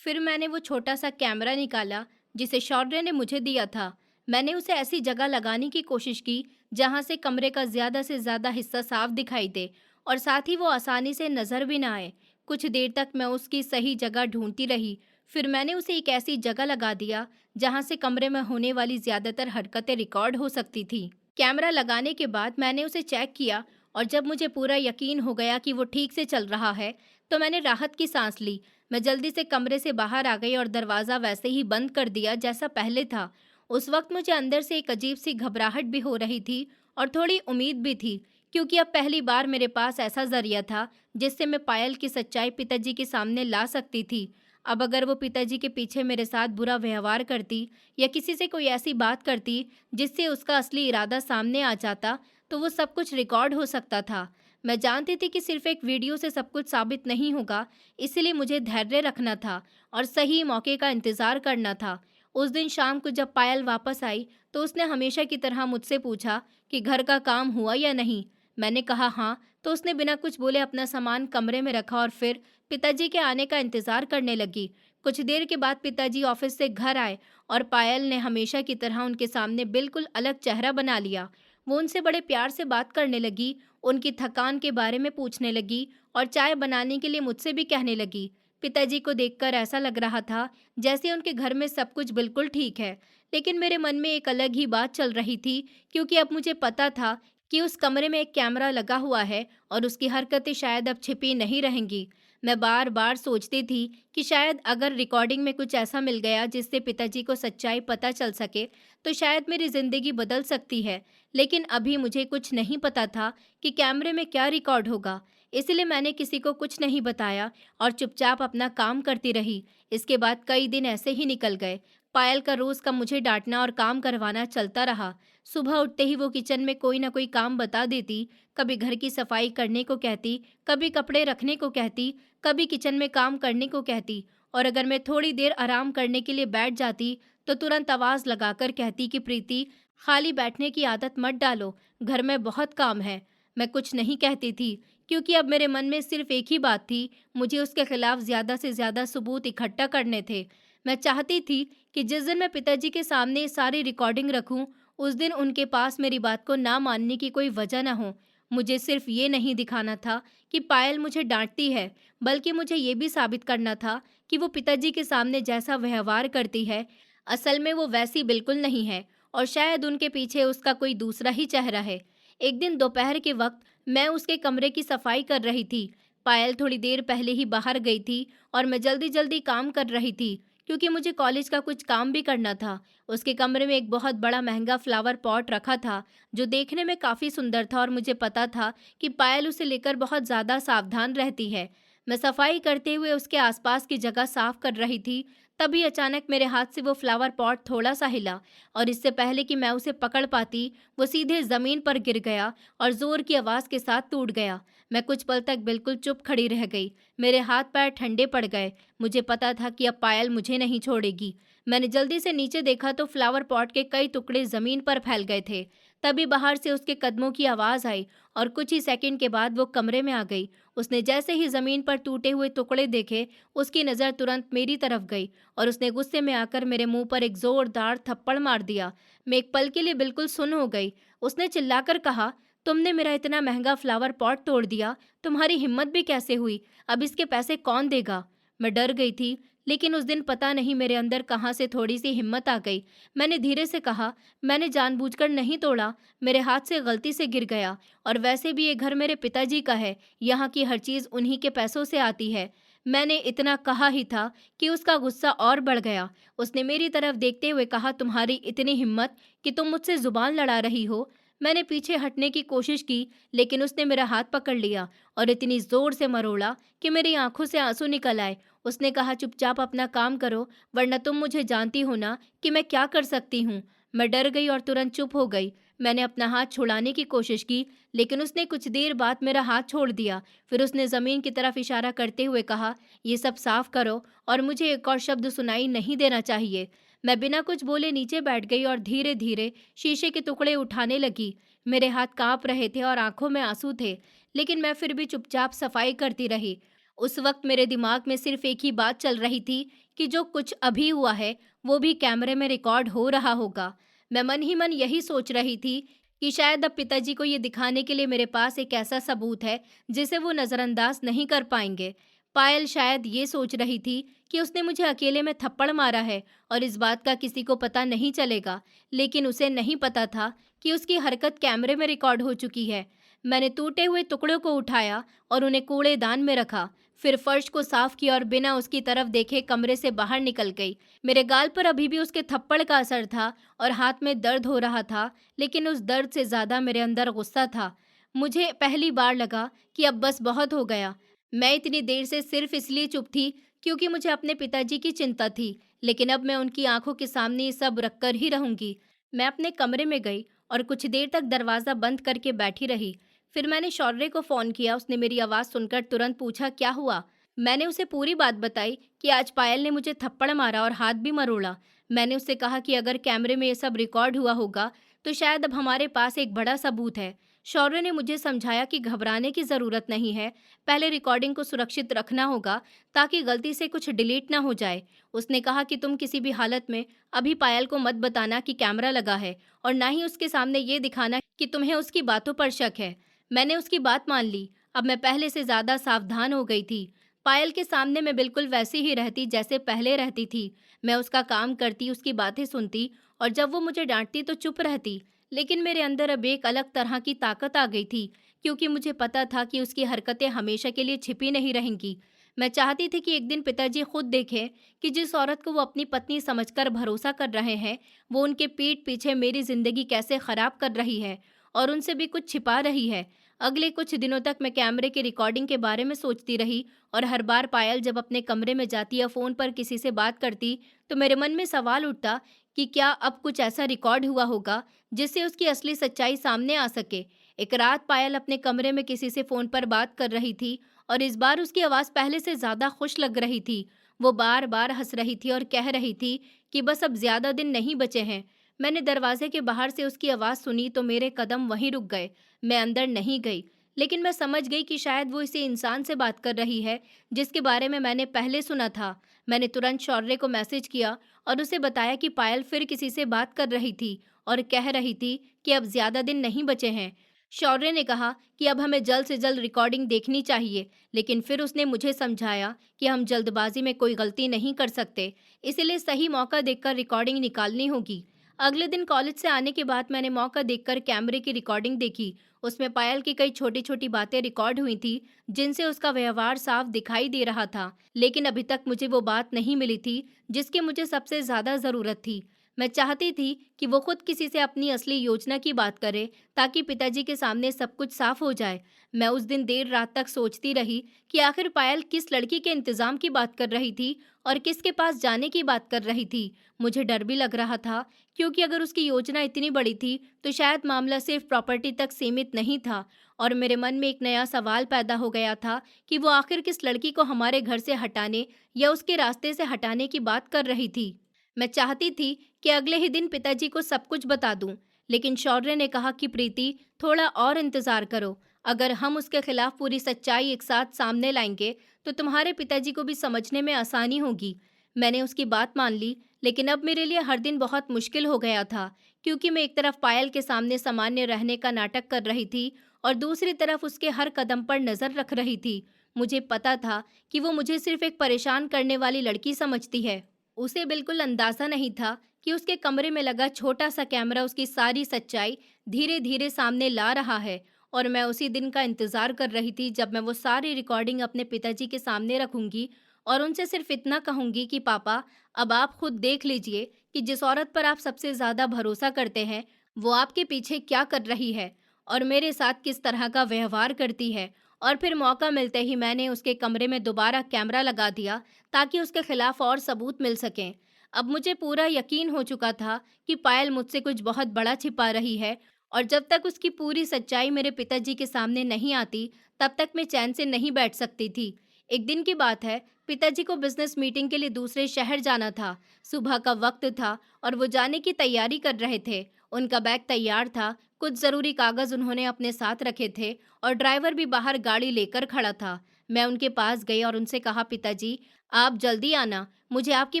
फिर मैंने वो छोटा सा कैमरा निकाला जिसे शौर्य ने मुझे दिया था। मैंने उसे ऐसी जगह लगाने की कोशिश की जहां से कमरे का ज़्यादा से ज़्यादा हिस्सा साफ दिखाई दे और साथ ही वो आसानी से नज़र भी ना आए। कुछ देर तक मैं उसकी सही जगह ढूंढती रही। फिर मैंने उसे एक ऐसी जगह लगा दिया जहां से कमरे में होने वाली ज़्यादातर हरकतें रिकॉर्ड हो सकती थी। कैमरा लगाने के बाद मैंने उसे चेक किया और जब मुझे पूरा यकीन हो गया कि वो ठीक से चल रहा है, तो मैंने राहत की सांस ली। मैं जल्दी से कमरे से बाहर आ गई और दरवाज़ा वैसे ही बंद कर दिया जैसा पहले था। उस वक्त मुझे अंदर से एक अजीब सी घबराहट भी हो रही थी और थोड़ी उम्मीद भी थी, क्योंकि अब पहली बार मेरे पास ऐसा जरिया था जिससे मैं पायल की सच्चाई पिताजी के सामने ला सकती थी। अब अगर वो पिताजी के पीछे मेरे साथ बुरा व्यवहार करती या किसी से कोई ऐसी बात करती जिससे उसका असली इरादा सामने आ जाता, तो वो सब कुछ रिकॉर्ड हो सकता था। मैं जानती थी कि सिर्फ एक वीडियो से सब कुछ साबित नहीं होगा, इसलिए मुझे धैर्य रखना था और सही मौके का इंतजार करना था। उस दिन शाम को जब पायल वापस आई तो उसने हमेशा की तरह मुझसे पूछा कि घर का काम हुआ या नहीं। मैंने कहा हाँ, तो उसने बिना कुछ बोले अपना सामान कमरे में रखा और फिर पिताजी के आने का इंतजार करने लगी। कुछ देर के बाद पिताजी ऑफिस से घर आए और पायल ने हमेशा की तरह उनके सामने बिल्कुल अलग चेहरा बना लिया। वो उनसे बड़े प्यार से बात करने लगी, उनकी थकान के बारे में पूछने लगी और चाय बनाने के लिए मुझसे भी कहने लगी। पिताजी को देखकर ऐसा लग रहा था जैसे उनके घर में सब कुछ बिल्कुल ठीक है, लेकिन मेरे मन में एक अलग ही बात चल रही थी, क्योंकि अब मुझे पता था कि उस कमरे में एक कैमरा लगा हुआ है और उसकी हरकतें शायद अब छिपी नहीं रहेंगी। मैं बार बार सोचती थी कि शायद अगर रिकॉर्डिंग में कुछ ऐसा मिल गया जिससे पिताजी को सच्चाई पता चल सके, तो शायद मेरी जिंदगी बदल सकती है। लेकिन अभी मुझे कुछ नहीं पता था कि कैमरे में क्या रिकॉर्ड होगा, इसलिए मैंने किसी को कुछ नहीं बताया और चुपचाप अपना काम करती रही। इसके बाद कई दिन ऐसे ही निकल गए। पायल का रोज का मुझे डांटना और काम करवाना चलता रहा। सुबह उठते ही वो किचन में कोई ना कोई काम बता देती, कभी घर की सफाई करने को कहती, कभी कपड़े रखने को कहती, कभी किचन में काम करने को कहती। और अगर मैं थोड़ी देर आराम करने के लिए बैठ जाती, तो तुरंत आवाज लगाकर कहती कि प्रीति, खाली बैठने की आदत मत डालो, घर में बहुत काम है। मैं कुछ नहीं कहती थी, क्योंकि अब मेरे मन में सिर्फ एक ही बात थी, मुझे उसके खिलाफ ज्यादा से ज्यादा सबूत इकट्ठा करने थे। मैं चाहती थी कि जिस दिन मैं पिताजी के सामने ये सारी रिकॉर्डिंग रखूं, उस दिन उनके पास मेरी बात को ना मानने की कोई वजह ना हो। मुझे सिर्फ ये नहीं दिखाना था कि पायल मुझे डांटती है, बल्कि मुझे ये भी साबित करना था कि वो पिताजी के सामने जैसा व्यवहार करती है, असल में वो वैसी बिल्कुल नहीं है और शायद उनके पीछे उसका कोई दूसरा ही चेहरा है। एक दिन दोपहर के वक्त मैं उसके कमरे की सफाई कर रही थी। पायल थोड़ी देर पहले ही बाहर गई थी और मैं जल्दी जल्दी काम कर रही थी, क्योंकि मुझे कॉलेज का कुछ काम भी करना था। उसके कमरे में एक बहुत बड़ा महंगा फ्लावर पॉट रखा था, जो देखने में काफ़ी सुंदर था और मुझे पता था कि पायल उसे लेकर बहुत ज़्यादा सावधान रहती है। मैं सफाई करते हुए उसके आसपास की जगह साफ कर रही थी, तभी अचानक मेरे हाथ से वो फ्लावर पॉट थोड़ा सा हिला और इससे पहले कि मैं उसे पकड़ पाती, वो सीधे ज़मीन पर गिर गया और ज़ोर की आवाज़ के साथ टूट गया। मैं कुछ पल तक बिल्कुल चुप खड़ी रह गई। मेरे हाथ पैर ठंडे पड़ गए। मुझे पता था कि अब पायल मुझे नहीं छोड़ेगी। मैंने जल्दी से नीचे देखा तो फ्लावर पॉट के कई टुकड़े जमीन पर फैल गए थे। तभी बाहर से उसके कदमों की आवाज आई और कुछ ही सेकंड के बाद वो कमरे में आ गई। उसने जैसे ही जमीन पर टूटे हुए टुकड़े देखे, उसकी नजर तुरंत मेरी तरफ गई और उसने गुस्से में आकर मेरे मुंह पर एक जोरदार थप्पड़ मार दिया। मैं एक पल के लिए बिल्कुल सुन्न हो गई। उसने चिल्लाकर कहा, तुमने मेरा इतना महंगा फ्लावर पॉट तोड़ दिया, तुम्हारी हिम्मत भी कैसे हुई? अब इसके पैसे कौन देगा? मैं डर गई थी, लेकिन उस दिन पता नहीं मेरे अंदर कहाँ से थोड़ी सी हिम्मत आ गई। मैंने धीरे से कहा, मैंने जानबूझकर नहीं तोड़ा, मेरे हाथ से गलती से गिर गया और वैसे भी ये घर मेरे पिताजी का है, यहाँ की हर चीज़ उन्हीं के पैसों से आती है। मैंने इतना कहा ही था कि उसका गुस्सा और बढ़ गया। उसने मेरी तरफ देखते हुए कहा, तुम्हारी इतनी हिम्मत कि तुम मुझसे जुबान लड़ा रही हो? मैंने पीछे हटने की कोशिश की, लेकिन उसने मेरा हाथ पकड़ लिया और इतनी जोर से मरोड़ा कि मेरी आंखों से आंसू निकल आए। उसने कहा, चुपचाप अपना काम करो, वरना तुम मुझे जानती हो ना कि मैं क्या कर सकती हूँ। मैं डर गई और तुरंत चुप हो गई। मैंने अपना हाथ छुड़ाने की कोशिश की, लेकिन उसने कुछ देर बाद मेरा हाथ छोड़ दिया। फिर उसने ज़मीन की तरफ इशारा करते हुए कहा, ये सब साफ करो और मुझे एक और शब्द सुनाई नहीं देना चाहिए। मैं बिना कुछ बोले नीचे बैठ गई और धीरे धीरे शीशे के टुकड़े उठाने लगी। मेरे हाथ कांप रहे थे और आंखों में आंसू थे, लेकिन मैं फिर भी चुपचाप सफाई करती रही। उस वक्त मेरे दिमाग में सिर्फ एक ही बात चल रही थी कि जो कुछ अभी हुआ है, वो भी कैमरे में रिकॉर्ड हो रहा होगा। मैं मन ही मन यही सोच रही थी कि शायद अब पिताजी को ये दिखाने के लिए मेरे पास एक ऐसा सबूत है जिसे वो नज़रअंदाज नहीं कर पाएंगे। पायल शायद ये सोच रही थी कि उसने मुझे अकेले में थप्पड़ मारा है और इस बात का किसी को पता नहीं चलेगा, लेकिन उसे नहीं पता था कि उसकी हरकत कैमरे में रिकॉर्ड हो चुकी है। मैंने टूटे हुए टुकड़ों को उठाया और उन्हें कूड़ेदान में रखा, फिर फर्श को साफ किया और बिना उसकी तरफ देखे कमरे से बाहर निकल गई। मेरे गाल पर अभी भी उसके थप्पड़ का असर था और हाथ में दर्द हो रहा था, लेकिन उस दर्द से ज़्यादा मेरे अंदर गुस्सा था। मुझे पहली बार लगा कि अब बस बहुत हो गया। मैं इतनी देर से सिर्फ इसलिए चुप थी क्योंकि मुझे अपने पिताजी की चिंता थी, लेकिन अब मैं उनकी आंखों के सामने ये सब रखकर ही रहूंगी। मैं अपने कमरे में गई और कुछ देर तक दरवाज़ा बंद करके बैठी रही। फिर मैंने शौर्य को फ़ोन किया। उसने मेरी आवाज़ सुनकर तुरंत पूछा, क्या हुआ? मैंने उसे पूरी बात बताई कि आज पायल ने मुझे थप्पड़ मारा और हाथ भी मरोड़ा। मैंने उससे कहा कि अगर कैमरे में ये सब रिकॉर्ड हुआ होगा, तो शायद अब हमारे पास एक बड़ा सबूत है। शौर्य ने मुझे समझाया कि घबराने की ज़रूरत नहीं है, पहले रिकॉर्डिंग को सुरक्षित रखना होगा ताकि गलती से कुछ डिलीट ना हो जाए। उसने कहा कि तुम किसी भी हालत में अभी पायल को मत बताना कि कैमरा लगा है और ना ही उसके सामने ये दिखाना कि तुम्हें उसकी बातों पर शक है। मैंने उसकी बात मान ली। अब मैं पहले से ज़्यादा सावधान हो गई थी। पायल के सामने मैं बिल्कुल वैसी ही रहती जैसे पहले रहती थी। मैं उसका काम करती, उसकी बातें सुनती और जब वो मुझे डांटती तो चुप रहती। लेकिन मेरे अंदर अब एक अलग तरह की ताकत आ गई थी, क्योंकि मुझे पता था कि उसकी हरकतें हमेशा के लिए छिपी नहीं रहेंगी। मैं चाहती थी कि एक दिन पिताजी खुद देखें कि जिस औरत को वो अपनी पत्नी समझकर भरोसा कर रहे हैं, वो उनके पीठ पीछे मेरी जिंदगी कैसे खराब कर रही है और उनसे भी कुछ छिपा रही है। अगले कुछ दिनों तक मैं कैमरे की रिकॉर्डिंग के बारे में सोचती रही और हर बार पायल जब अपने कमरे में जाती या फोन पर किसी से बात करती तो मेरे मन में सवाल उठता कि क्या अब कुछ ऐसा रिकॉर्ड हुआ होगा जिससे उसकी असली सच्चाई सामने आ सके। एक रात पायल अपने कमरे में किसी से फोन पर बात कर रही थी और इस बार उसकी आवाज़ पहले से ज़्यादा खुश लग रही थी। वो बार बार हंस रही थी और कह रही थी कि बस अब ज़्यादा दिन नहीं बचे हैं। मैंने दरवाजे के बाहर से उसकी आवाज़ सुनी तो मेरे कदम वहीं रुक गए। मैं अंदर नहीं गई, लेकिन मैं समझ गई कि शायद वो इसी इंसान से बात कर रही है जिसके बारे में मैंने पहले सुना था। मैंने तुरंत शौर्य को मैसेज किया और उसे बताया कि पायल फिर किसी से बात कर रही थी और कह रही थी कि अब ज़्यादा दिन नहीं बचे हैं। शौर्य ने कहा कि अब हमें जल्द से जल्द रिकॉर्डिंग देखनी चाहिए, लेकिन फिर उसने मुझे समझाया कि हम जल्दबाजी में कोई गलती नहीं कर सकते, इसलिए सही मौका देखकर रिकॉर्डिंग निकालनी होगी। अगले दिन कॉलेज से आने के बाद मैंने मौका देखकर कैमरे की रिकॉर्डिंग देखी। उसमें पायल की कई छोटी छोटी बातें रिकॉर्ड हुई थी, जिनसे उसका व्यवहार साफ दिखाई दे रहा था। लेकिन अभी तक मुझे वो बात नहीं मिली थी जिसकी मुझे सबसे ज़्यादा ज़रूरत थी। मैं चाहती थी कि वो खुद किसी से अपनी असली योजना की बात करे ताकि पिताजी के सामने सब कुछ साफ हो जाए। मैं उस दिन देर रात तक सोचती रही कि आखिर पायल किस लड़की के इंतज़ाम की बात कर रही थी और किसके पास जाने की बात कर रही थी। मुझे डर भी लग रहा था, क्योंकि अगर उसकी योजना इतनी बड़ी थी तो शायद मामला सिर्फ प्रॉपर्टी तक सीमित नहीं था। और मेरे मन में एक नया सवाल पैदा हो गया था कि वो आखिर किस लड़की को हमारे घर से हटाने या उसके रास्ते से हटाने की बात कर रही थी। मैं चाहती थी कि अगले ही दिन पिताजी को सब कुछ बता दूं, लेकिन शौर्य ने कहा कि प्रीति, थोड़ा और इंतजार करो। अगर हम उसके खिलाफ पूरी सच्चाई एक साथ सामने लाएंगे तो तुम्हारे पिताजी को भी समझने में आसानी होगी। मैंने उसकी बात मान ली, लेकिन अब मेरे लिए हर दिन बहुत मुश्किल हो गया था, क्योंकि मैं एक तरफ पायल के सामने सामान्य रहने का नाटक कर रही थी और दूसरी तरफ उसके हर कदम पर नजर रख रही थी। मुझे पता था कि वो मुझे सिर्फ एक परेशान करने वाली लड़की समझती है। उसे बिल्कुल अंदाजा नहीं था कि उसके कमरे में लगा छोटा सा कैमरा उसकी सारी सच्चाई धीरे धीरे सामने ला रहा है। और मैं उसी दिन का इंतजार कर रही थी जब मैं वो सारी रिकॉर्डिंग अपने पिताजी के सामने रखूंगी और उनसे सिर्फ इतना कहूंगी कि पापा, अब आप खुद देख लीजिए कि जिस औरत पर आप सबसे ज्यादा भरोसा करते हैं वो आपके पीछे क्या कर रही है और मेरे साथ किस तरह का व्यवहार करती है। और फिर मौका मिलते ही मैंने उसके कमरे में दोबारा कैमरा लगा दिया ताकि उसके खिलाफ और सबूत मिल सकें। अब मुझे पूरा यकीन हो चुका था कि पायल मुझसे कुछ बहुत बड़ा छिपा रही है और जब तक उसकी पूरी सच्चाई मेरे पिताजी के सामने नहीं आती, तब तक मैं चैन से नहीं बैठ सकती थी। एक दिन की बात है, पिताजी को बिजनेस मीटिंग के लिए दूसरे शहर जाना था। सुबह का वक्त था और वो जाने की तैयारी कर रहे थे। उनका बैग तैयार था, कुछ ज़रूरी कागज़ उन्होंने अपने साथ रखे थे और ड्राइवर भी बाहर गाड़ी लेकर खड़ा था। मैं उनके पास गई और उनसे कहा, पिताजी, आप जल्दी आना, मुझे आपकी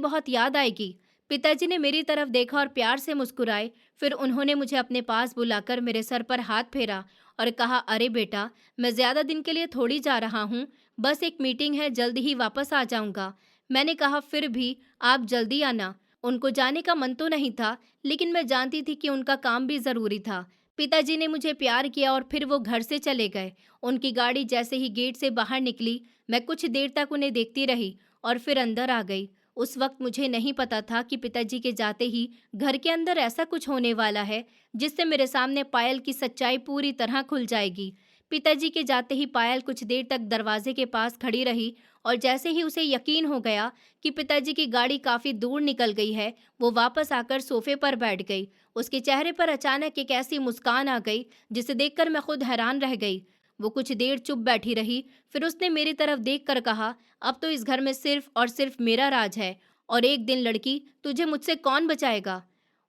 बहुत याद आएगी। पिताजी ने मेरी तरफ देखा और प्यार से मुस्कुराए। फिर उन्होंने मुझे अपने पास बुलाकर मेरे सर पर हाथ फेरा और कहा, अरे बेटा, मैं ज़्यादा दिन के लिए थोड़ी जा रहा हूँ, बस एक मीटिंग है, जल्द ही वापस आ जाऊँगा। मैंने कहा, फिर भी आप जल्दी आना। उनको जाने का मन तो नहीं था, लेकिन मैं जानती थी कि उनका काम भी ज़रूरी था। पिताजी ने मुझे प्यार किया और फिर वो घर से चले गए। उनकी गाड़ी जैसे ही गेट से बाहर निकली, मैं कुछ देर तक उन्हें देखती रही और फिर अंदर आ गई। उस वक्त मुझे नहीं पता था कि पिताजी के जाते ही घर के अंदर ऐसा कुछ होने वाला है जिससे मेरे सामने पायल की सच्चाई पूरी तरह खुल जाएगी। पिताजी के जाते ही पायल कुछ देर तक दरवाजे के पास खड़ी रही और जैसे ही उसे यकीन हो गया कि पिताजी की गाड़ी काफी दूर निकल गई है, वो वापस आकर सोफे पर बैठ गई। उसके चेहरे पर अचानक एक ऐसी मुस्कान आ गई जिसे देखकर मैं खुद हैरान रह गई। वो कुछ देर चुप बैठी रही, फिर उसने मेरी तरफ देखकर कहा, अब तो इस घर में सिर्फ और सिर्फ मेरा राज है और एक दिन लड़की, तुझे मुझसे कौन बचाएगा।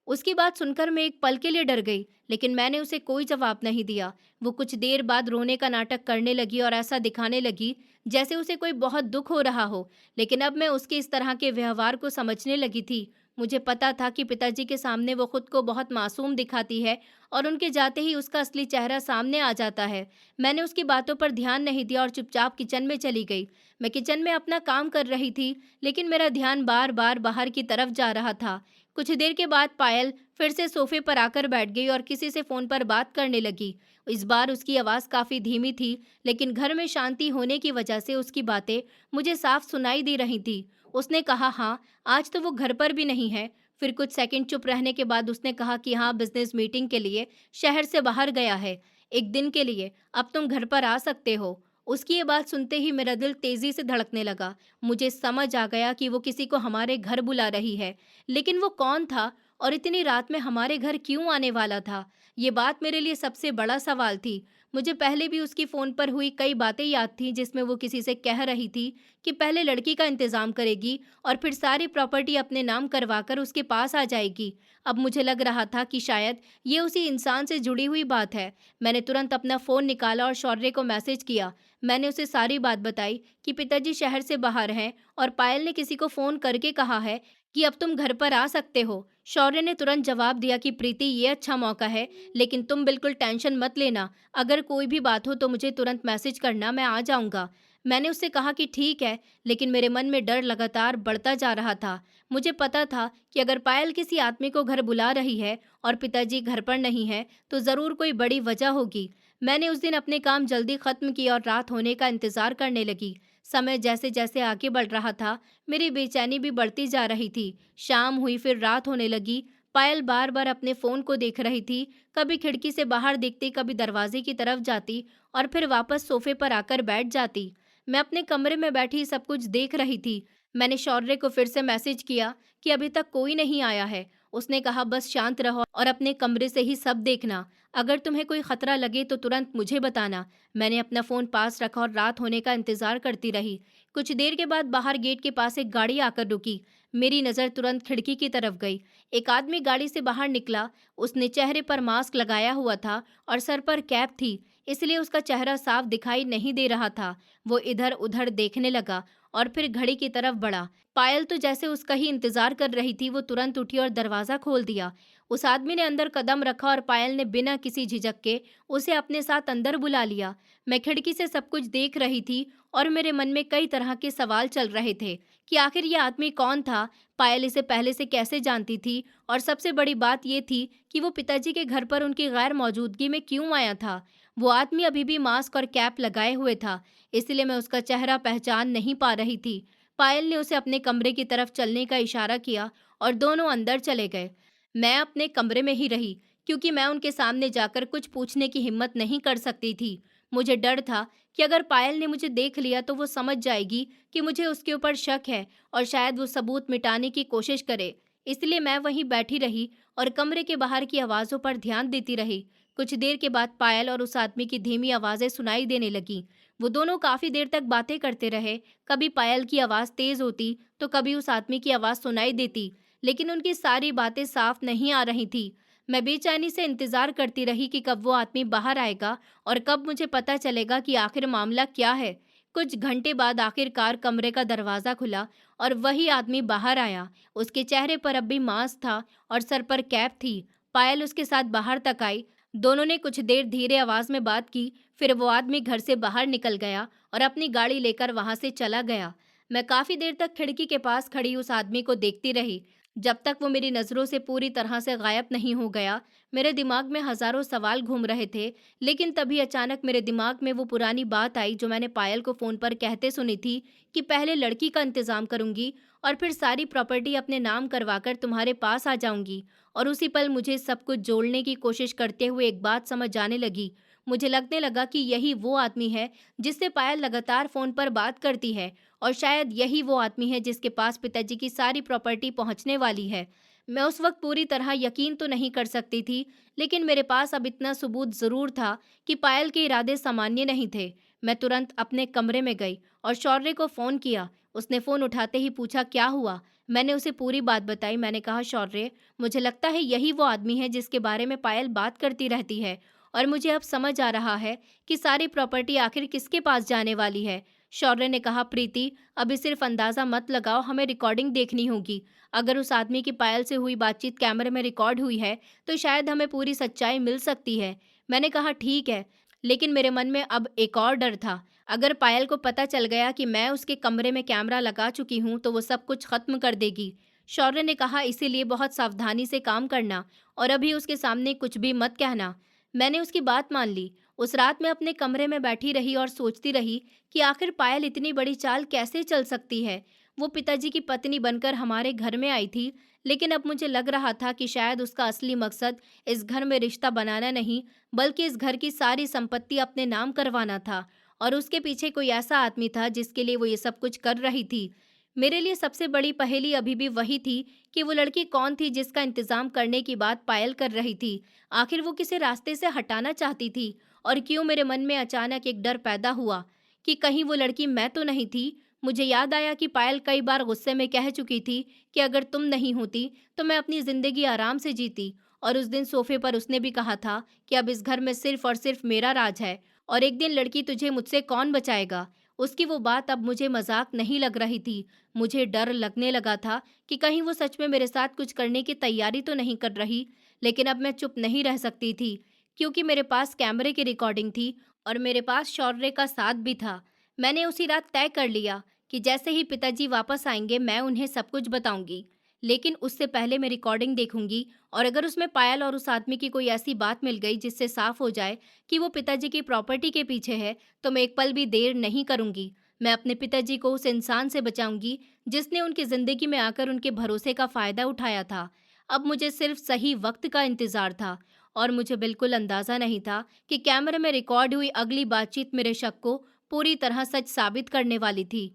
उसकी बात सुनकर मैं एक पल के लिए डर गई, लेकिन मैंने उसे कोई जवाब नहीं दिया। वो कुछ देर बाद रोने का नाटक करने लगी और ऐसा दिखाने लगी जैसे उसे कोई बहुत दुख हो रहा हो। लेकिन अब मैं उसके इस तरह के व्यवहार को समझने लगी थी। मुझे पता था कि पिताजी के सामने वो खुद को बहुत मासूम दिखाती है और उनके जाते ही उसका असली चेहरा सामने आ जाता है। मैंने उसकी बातों पर ध्यान नहीं दिया और चुपचाप किचन में चली गई। मैं किचन में अपना काम कर रही थी, लेकिन मेरा ध्यान बार बार बाहर की तरफ जा रहा था। कुछ देर के बाद पायल फिर से सोफे पर आकर बैठ गई और किसी से फोन पर बात करने लगी। इस बार उसकी आवाज काफी धीमी थी, लेकिन घर में शांति होने की वजह से उसकी बातें मुझे साफ सुनाई दे रही थी। उसने कहा, हाँ, आज तो वो घर पर भी नहीं है। फिर कुछ सेकंड चुप रहने के बाद उसने कहा कि हाँ, बिजनेस मीटिंग के लिए शहर से बाहर गया है, एक दिन के लिए। अब तुम घर पर आ सकते हो। उसकी ये बात सुनते ही मेरा दिल तेजी से धड़कने लगा। मुझे समझ आ गया कि वो किसी को हमारे घर बुला रही है, लेकिन वो कौन था और इतनी रात में हमारे घर क्यों आने वाला था? ये बात मेरे लिए सबसे बड़ा सवाल थी। मुझे पहले भी उसकी फ़ोन पर हुई कई बातें याद थीं जिसमें वो किसी से कह रही थी कि पहले लड़की का इंतज़ाम करेगी और फिर सारी प्रॉपर्टी अपने नाम करवाकर उसके पास आ जाएगी। अब मुझे लग रहा था कि शायद ये उसी इंसान से जुड़ी हुई बात है। मैंने तुरंत अपना फ़ोन निकाला और शौर्य को मैसेज किया। मैंने उसे सारी बात बताई कि पिताजी शहर से बाहर हैं और पायल ने किसी को फ़ोन करके कहा है कि अब तुम घर पर आ सकते हो। शौर्य ने तुरंत जवाब दिया कि प्रीति, ये अच्छा मौका है, लेकिन तुम बिल्कुल टेंशन मत लेना। अगर कोई भी बात हो तो मुझे तुरंत मैसेज करना, मैं आ जाऊंगा। मैंने उससे कहा कि ठीक है, लेकिन मेरे मन में डर लगातार बढ़ता जा रहा था। मुझे पता था कि अगर पायल किसी आदमी को घर बुला रही है और पिताजी घर पर नहीं है, तो ज़रूर कोई बड़ी वजह होगी। मैंने उस दिन अपने काम जल्दी खत्म किए और रात होने का इंतजार करने लगी। समय जैसे जैसे आगे बढ़ रहा था, मेरी बेचैनी भी बढ़ती जा रही थी। शाम हुई, फिर रात होने लगी। पायल बार बार अपने फोन को देख रही थी। कभी खिड़की से बाहर देखती, कभी दरवाजे की तरफ जाती और फिर वापस सोफे पर आकर बैठ जाती। मैं अपने कमरे में बैठी सब कुछ देख रही थी। मैंने शौर्य को फिर से मैसेज किया कि अभी तक कोई नहीं आया है। उसने कहा, बस शांत रहो और अपने कमरे से ही सब देखना। अगर तुम्हें कोई खतरा लगे तो तुरंत मुझे बताना। मैंने अपना फोन पास रखा और रात होने का इंतजार करती रही। कुछ देर के बाद बाहर गेट के पास एक गाड़ी आकर रुकी। मेरी नज़र तुरंत खिड़की की तरफ गई। एक आदमी गाड़ी से बाहर निकला। उसने चेहरे पर मास्क लगाया हुआ था और सर पर कैप थी, इसलिए उसका चेहरा साफ दिखाई नहीं दे रहा था। वो इधर उधर देखने लगा और फिर घड़ी की तरफ बढ़ा। पायल तो जैसे उसका ही इंतजार कर रही थी, वो तुरंत उठी और दरवाज़ा खोल दिया। उस आदमी ने अंदर कदम रखा और पायल ने बिना किसी झिझक के उसे अपने साथ अंदर बुला लिया। मैं खिड़की से सब कुछ देख रही थी और मेरे मन में कई तरह के सवाल चल रहे थे कि आखिर ये आदमी कौन था, पायल इसे पहले से कैसे जानती थी और सबसे बड़ी बात ये थी कि वो पिताजी के घर पर उनकी गैर मौजूदगी में क्यों आया था। वो आदमी अभी भी मास्क और कैप लगाए हुए था, इसलिए मैं उसका चेहरा पहचान नहीं पा रही थी। पायल ने उसे अपने कमरे की तरफ चलने का इशारा किया और दोनों अंदर चले गए। मैं अपने कमरे में ही रही, क्योंकि मैं उनके सामने जाकर कुछ पूछने की हिम्मत नहीं कर सकती थी। मुझे डर था कि अगर पायल ने मुझे देख लिया तो वो समझ जाएगी कि मुझे उसके ऊपर शक है और शायद वो सबूत मिटाने की कोशिश करे। इसलिए मैं वहीं बैठी रही और कमरे के बाहर की आवाज़ों पर ध्यान देती रही। कुछ देर के बाद पायल और उस आदमी की धीमी आवाज़ें सुनाई देने लगीं। वो दोनों काफ़ी देर तक बातें करते रहे। कभी पायल की आवाज़ तेज़ होती तो कभी उस आदमी की आवाज़ सुनाई देती, लेकिन उनकी सारी बातें साफ नहीं आ रही थी। मैं बेचैनी से इंतजार करती रही कि कब वो आदमी बाहर आएगा और कब मुझे पता चलेगा कि आखिर मामला क्या है। कुछ घंटे बाद आखिरकार कमरे का दरवाज़ा खुला और वही आदमी बाहर आया। उसके चेहरे पर अब भी मास्क था और सर पर कैप थी। पायल उसके साथ बाहर तक आई। दोनों ने कुछ देर धीरे आवाज़ में बात की। फिर वो आदमी घर से बाहर निकल गया और अपनी गाड़ी लेकर वहां से चला गया। मैं काफ़ी देर तक खिड़की के पास खड़ी उस आदमी को देखती रही, जब तक वो मेरी नज़रों से पूरी तरह से गायब नहीं हो गया। मेरे दिमाग में हज़ारों सवाल घूम रहे थे, लेकिन तभी अचानक मेरे दिमाग में वो पुरानी बात आई जो मैंने पायल को फ़ोन पर कहते सुनी थी कि पहले लड़की का इंतज़ाम करूंगी और फिर सारी प्रॉपर्टी अपने नाम करवाकर तुम्हारे पास आ जाऊंगी। और उसी पल मुझे सब कुछ जोड़ने की कोशिश करते हुए एक बात समझ आने लगी। मुझे लगने लगा कि यही वो आदमी है जिससे पायल लगातार फ़ोन पर बात करती है और शायद यही वो आदमी है जिसके पास पिताजी की सारी प्रॉपर्टी पहुंचने वाली है। मैं उस वक्त पूरी तरह यकीन तो नहीं कर सकती थी, लेकिन मेरे पास अब इतना सबूत ज़रूर था कि पायल के इरादे सामान्य नहीं थे। मैं तुरंत अपने कमरे में गई और शौर्य को फ़ोन किया। उसने फ़ोन उठाते ही पूछा, क्या हुआ? मैंने उसे पूरी बात बताई। मैंने कहा, शौर्य, मुझे लगता है यही वो आदमी है जिसके बारे में पायल बात करती रहती है, और मुझे अब समझ आ रहा है कि सारी प्रॉपर्टी आखिर किसके पास जाने वाली है। शौर्य ने कहा, प्रीति, अभी सिर्फ अंदाजा मत लगाओ, हमें रिकॉर्डिंग देखनी होगी। अगर उस आदमी की पायल से हुई बातचीत कैमरे में रिकॉर्ड हुई है तो शायद हमें पूरी सच्चाई मिल सकती है। मैंने कहा, ठीक है, लेकिन मेरे मन में अब एक और डर था। अगर पायल को पता चल गया कि मैं उसके कमरे में कैमरा लगा चुकी हूँ तो वो सब कुछ खत्म कर देगी। शौर्य ने कहा, इसीलिए बहुत सावधानी से काम करना और अभी उसके सामने कुछ भी मत कहना। मैंने उसकी बात मान ली। उस रात मैं अपने कमरे में बैठी रही और सोचती रही कि आखिर पायल इतनी बड़ी चाल कैसे चल सकती है। वो पिताजी की पत्नी बनकर हमारे घर में आई थी, लेकिन अब मुझे लग रहा था कि शायद उसका असली मकसद इस घर में रिश्ता बनाना नहीं, बल्कि इस घर की सारी संपत्ति अपने नाम करवाना था। और उसके पीछे कोई ऐसा आदमी था जिसके लिए वो ये सब कुछ कर रही थी। मेरे लिए सबसे बड़ी पहेली अभी भी वही थी कि वो लड़की कौन थी जिसका इंतजाम करने की बात पायल कर रही थी। आखिर वो किसे रास्ते से हटाना चाहती थी, और क्यों मेरे मन में अचानक एक डर पैदा हुआ कि कहीं वो लड़की मैं तो नहीं थी। मुझे याद आया कि पायल कई बार गुस्से में कह चुकी थी कि अगर तुम नहीं होती तो मैं अपनी जिंदगी आराम से जीती, और उस दिन सोफे पर उसने भी कहा था कि अब इस घर में सिर्फ और सिर्फ मेरा राज है, और एक दिन लड़की तुझे मुझसे कौन बचाएगा। उसकी वो बात अब मुझे मजाक नहीं लग रही थी। मुझे डर लगने लगा था कि कहीं वो सच में मेरे साथ कुछ करने की तैयारी तो नहीं कर रही। लेकिन अब मैं चुप नहीं रह सकती थी, क्योंकि मेरे पास कैमरे की रिकॉर्डिंग थी और मेरे पास शौर्य का साथ भी था। मैंने उसी रात तय कर लिया कि जैसे ही पिताजी वापस आएंगे मैं उन्हें सब कुछ बताऊंगी, लेकिन उससे पहले मैं रिकॉर्डिंग देखूंगी, और अगर उसमें पायल और उस आदमी की कोई ऐसी बात मिल गई जिससे साफ हो जाए कि वो पिताजी की प्रॉपर्टी के पीछे है, तो मैं एक पल भी देर नहीं करूंगी। मैं अपने पिताजी को उस इंसान से बचाऊंगी जिसने उनकी जिंदगी में आकर उनके भरोसे का फायदा उठाया था। अब मुझे सिर्फ सही वक्त का इंतजार था, और मुझे बिल्कुल अंदाजा नहीं था कि कैमरे में रिकॉर्ड हुई अगली बातचीत मेरे शक को पूरी तरह सच साबित करने वाली थी।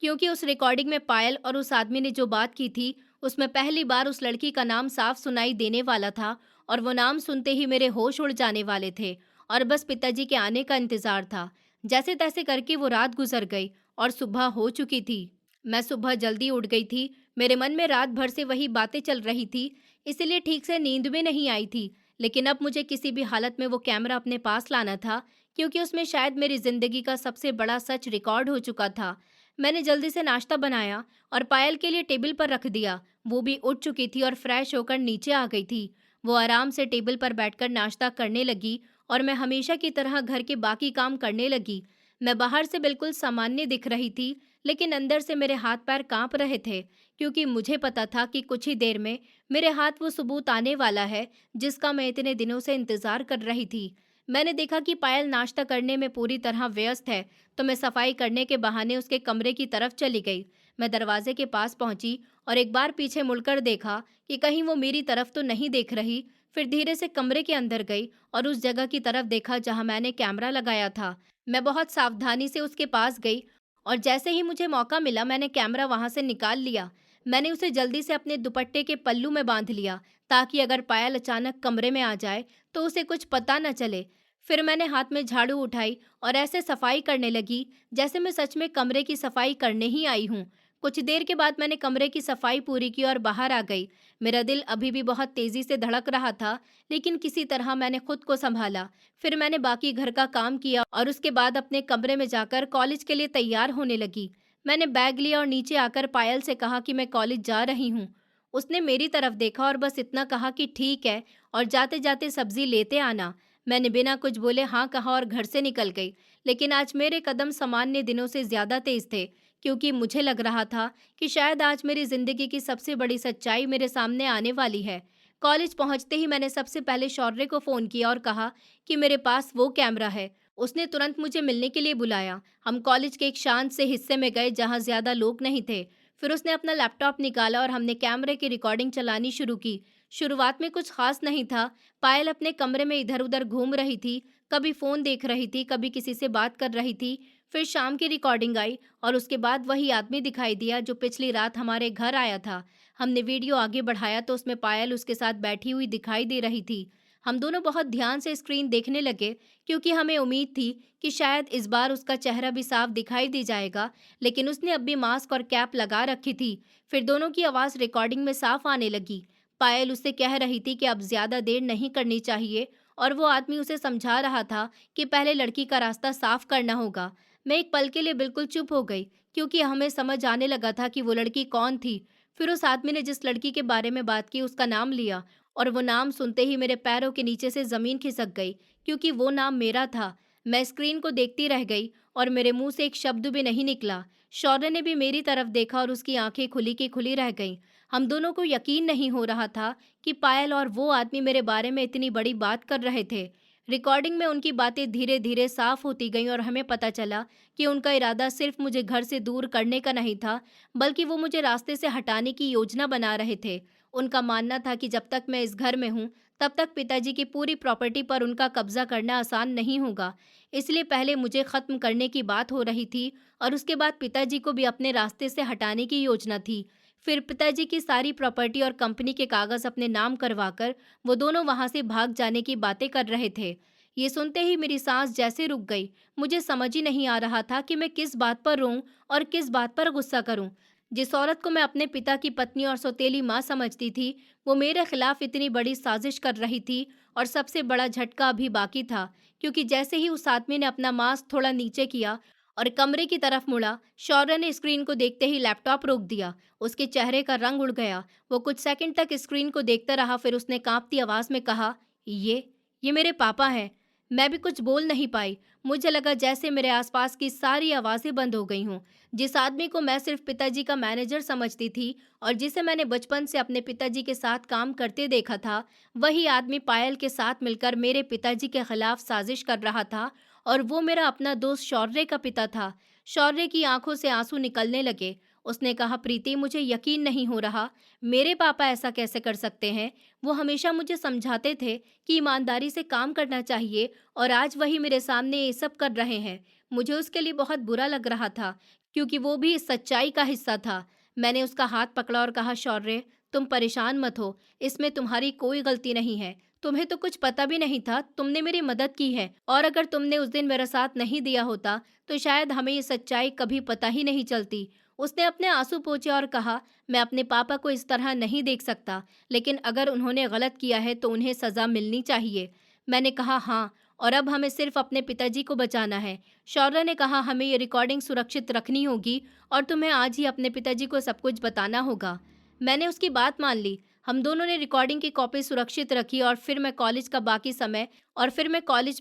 क्योंकि उस रिकॉर्डिंग में पायल और उस आदमी ने जो बात की थी, उसमें पहली बार उस लड़की का नाम साफ सुनाई देने वाला था, और वो नाम सुनते ही मेरे होश उड़ जाने वाले थे, और बस पिताजी के आने का इंतजार था। जैसे तैसे करके वो रात गुजर गई और सुबह हो चुकी थी। मैं सुबह जल्दी उठ गई थी। मेरे मन में रात भर से वही बातें चल रही थी, इसीलिए ठीक से नींद भी नहीं आई थी। लेकिन अब मुझे किसी भी हालत में वो कैमरा अपने पास लाना था, क्योंकि उसमें शायद मेरी जिंदगी का सबसे बड़ा सच रिकॉर्ड हो चुका था। मैंने जल्दी से नाश्ता बनाया और पायल के लिए टेबल पर रख दिया। वो भी उठ चुकी थी और फ्रेश होकर नीचे आ गई थी। वो आराम से टेबल पर बैठकर नाश्ता करने लगी, और मैं हमेशा की तरह घर के बाकी काम करने लगी। मैं बाहर से बिल्कुल सामान्य दिख रही थी, लेकिन अंदर से मेरे हाथ पैर कांप रहे थे, क्योंकि मुझे पता था कि कुछ ही देर में मेरे हाथ वो सबूत आने वाला है जिसका मैं इतने दिनों से इंतजार कर रही थी। मैंने देखा कि पायल नाश्ता करने में पूरी तरह व्यस्त है, तो मैं सफाई करने के बहाने उसके कमरे की तरफ चली गई। मैं दरवाजे के पास पहुंची और एक बार पीछे मुड़कर देखा कि कहीं वो मेरी तरफ तो नहीं देख रही। फिर धीरे से कमरे के अंदर गई और उस जगह की तरफ देखा जहां मैंने कैमरा लगाया था। मैं बहुत सावधानी से उसके पास गई, और जैसे ही मुझे मौका मिला मैंने कैमरा वहां से निकाल लिया। मैंने उसे जल्दी से अपने दुपट्टे के पल्लू में बांध लिया, ताकि अगर पायल अचानक कमरे में आ जाए तो उसे कुछ पता न चले। फिर मैंने हाथ में झाड़ू उठाई और ऐसे सफाई करने लगी जैसे मैं सच में कमरे की सफाई करने ही आई हूँ। कुछ देर के बाद मैंने कमरे की सफाई पूरी की और बाहर आ गई। मेरा दिल अभी भी बहुत तेजी से धड़क रहा था, लेकिन किसी तरह मैंने खुद को संभाला। फिर मैंने बाकी घर का काम किया और उसके बाद अपने कमरे में जाकर कॉलेज के लिए तैयार होने लगी। मैंने बैग लिया और नीचे आकर पायल से कहा कि मैं कॉलेज जा रही हूँ। उसने मेरी तरफ देखा और बस इतना कहा कि ठीक है, और जाते जाते सब्जी लेते आना। मैंने बिना कुछ बोले हाँ कहा और घर से निकल गई। लेकिन आज मेरे कदम सामान्य दिनों से ज्यादा तेज थे, क्योंकि मुझे लग रहा था कि शायद आज मेरी जिंदगी की सबसे बड़ी सच्चाई मेरे सामने आने वाली है। कॉलेज पहुंचते ही मैंने सबसे पहले शौर्य को फोन किया और कहा कि मेरे पास वो कैमरा है। उसने तुरंत मुझे मिलने के लिए बुलाया। हम कॉलेज के एक शांत से हिस्से में गए जहां ज्यादा लोग नहीं थे। फिर उसने अपना लैपटॉप निकाला और हमने कैमरे की रिकॉर्डिंग चलानी शुरू की। शुरुआत में कुछ खास नहीं था। पायल अपने कमरे में इधर उधर घूम रही थी, कभी फोन देख रही थी, कभी किसी से बात कर रही थी। फिर शाम की रिकॉर्डिंग आई और उसके बाद वही आदमी दिखाई दिया जो पिछली रात हमारे घर आया था। हमने वीडियो आगे बढ़ाया तो उसमें पायल उसके साथ बैठी हुई दिखाई दे रही थी। हम दोनों बहुत ध्यान से स्क्रीन देखने लगे क्योंकि हमें उम्मीद थी कि शायद इस बार उसका चेहरा भी साफ दिखाई दे जाएगा, लेकिन उसने अब भी मास्क और कैप लगा रखी थी। फिर दोनों की आवाज़ रिकॉर्डिंग में साफ आने लगी। पायल उससे कह रही थी कि अब ज़्यादा देर नहीं करनी चाहिए और वो आदमी उसे समझा रहा था कि पहले लड़की का रास्ता साफ करना होगा। मैं एक पल के लिए बिल्कुल चुप हो गई क्योंकि हमें समझ आने लगा था कि वो लड़की कौन थी। फिर उस आदमी ने जिस लड़की के बारे में बात की उसका नाम लिया और वो नाम सुनते ही मेरे पैरों के नीचे से ज़मीन खिसक गई क्योंकि वो नाम मेरा था। मैं स्क्रीन को देखती रह गई और मेरे मुंह से एक शब्द भी नहीं निकला। शौर्य ने भी मेरी तरफ देखा और उसकी आंखें खुली की खुली रह गईं। हम दोनों को यकीन नहीं हो रहा था कि पायल और वो आदमी मेरे बारे में इतनी बड़ी बात कर रहे थे। रिकॉर्डिंग में उनकी बातें धीरे धीरे साफ होती गईं और हमें पता चला कि उनका इरादा सिर्फ मुझे घर से दूर करने का नहीं था, बल्कि वो मुझे रास्ते से हटाने की योजना बना रहे थे। उनका मानना था कि जब तक मैं इस घर में हूँ, तब तक पिताजी की पूरी प्रॉपर्टी पर उनका कब्जा करना आसान नहीं होगा। इसलिए पहले मुझे खत्म करने की बात हो रही थी और उसके बाद पिताजी को भी अपने रास्ते से हटाने की योजना थी। फिर पिताजी की सारी प्रॉपर्टी और कंपनी के कागज अपने नाम करवाकर वो दोनों वहां से भाग जाने की बातें कर रहे थे। ये सुनते ही मेरी सांस जैसे रुक गई। मुझे समझ ही नहीं आ रहा था कि मैं किस बात पर रोऊं और किस बात पर गुस्सा करूं। जिस औरत को मैं अपने पिता की पत्नी और सौतेली माँ समझती थी, वो मेरे खिलाफ इतनी बड़ी साजिश कर रही थी। और सबसे बड़ा झटका अभी बाकी था, क्योंकि जैसे ही उस आदमी ने अपना मास्क थोड़ा नीचे किया और कमरे की तरफ मुड़ा, शौर्य ने स्क्रीन को देखते ही लैपटॉप रोक दिया। उसके चेहरे का रंग उड़ गया। वो कुछ सेकंड तक स्क्रीन को देखता रहा, फिर उसने कांपती आवाज में कहा, ये मेरे पापा हैं। मैं भी कुछ बोल नहीं पाई। मुझे लगा जैसे मेरे आसपास की सारी आवाज़ें बंद हो गई हों। जिस आदमी को मैं सिर्फ पिताजी का मैनेजर समझती थी और जिसे मैंने बचपन से अपने पिताजी के साथ काम करते देखा था, वही आदमी पायल के साथ मिलकर मेरे पिताजी के खिलाफ साजिश कर रहा था। और वो मेरा अपना दोस्त शौर्य का पिता था। शौर्य की आंखों से आंसू निकलने लगे। उसने कहा, प्रीति, मुझे यकीन नहीं हो रहा। मेरे पापा ऐसा कैसे कर सकते हैं? वो हमेशा मुझे समझाते थे कि ईमानदारी से काम करना चाहिए और आज वही मेरे सामने ये सब कर रहे हैं। मुझे उसके लिए बहुत बुरा लग रहा था क्योंकि वो भी इस सच्चाई का हिस्सा था। मैंने उसका हाथ पकड़ा और कहा, शौर्य, तुम परेशान मत हो। इसमें तुम्हारी कोई गलती नहीं है। तुम्हें तो कुछ पता भी नहीं था। तुमने मेरी मदद की है और अगर तुमने उस दिन मेरा साथ नहीं दिया होता तो शायद हमें ये सच्चाई कभी पता ही नहीं चलती। उसने अपने आंसू पोंछे और कहा, मैं अपने पापा को इस तरह नहीं देख सकता, लेकिन अगर उन्होंने गलत किया है तो उन्हें सजा मिलनी चाहिए। मैंने कहा, हाँ, और अब हमें सिर्फ अपने पिताजी को बचाना है। शौर्य ने कहा, हमें ये रिकॉर्डिंग सुरक्षित रखनी होगी और तुम्हें आज ही अपने पिताजी को सब कुछ बताना होगा। मैंने उसकी बात मान ली। हम दोनों ने रिकॉर्डिंग की कॉपी सुरक्षित रखी और फिर मैं कॉलेज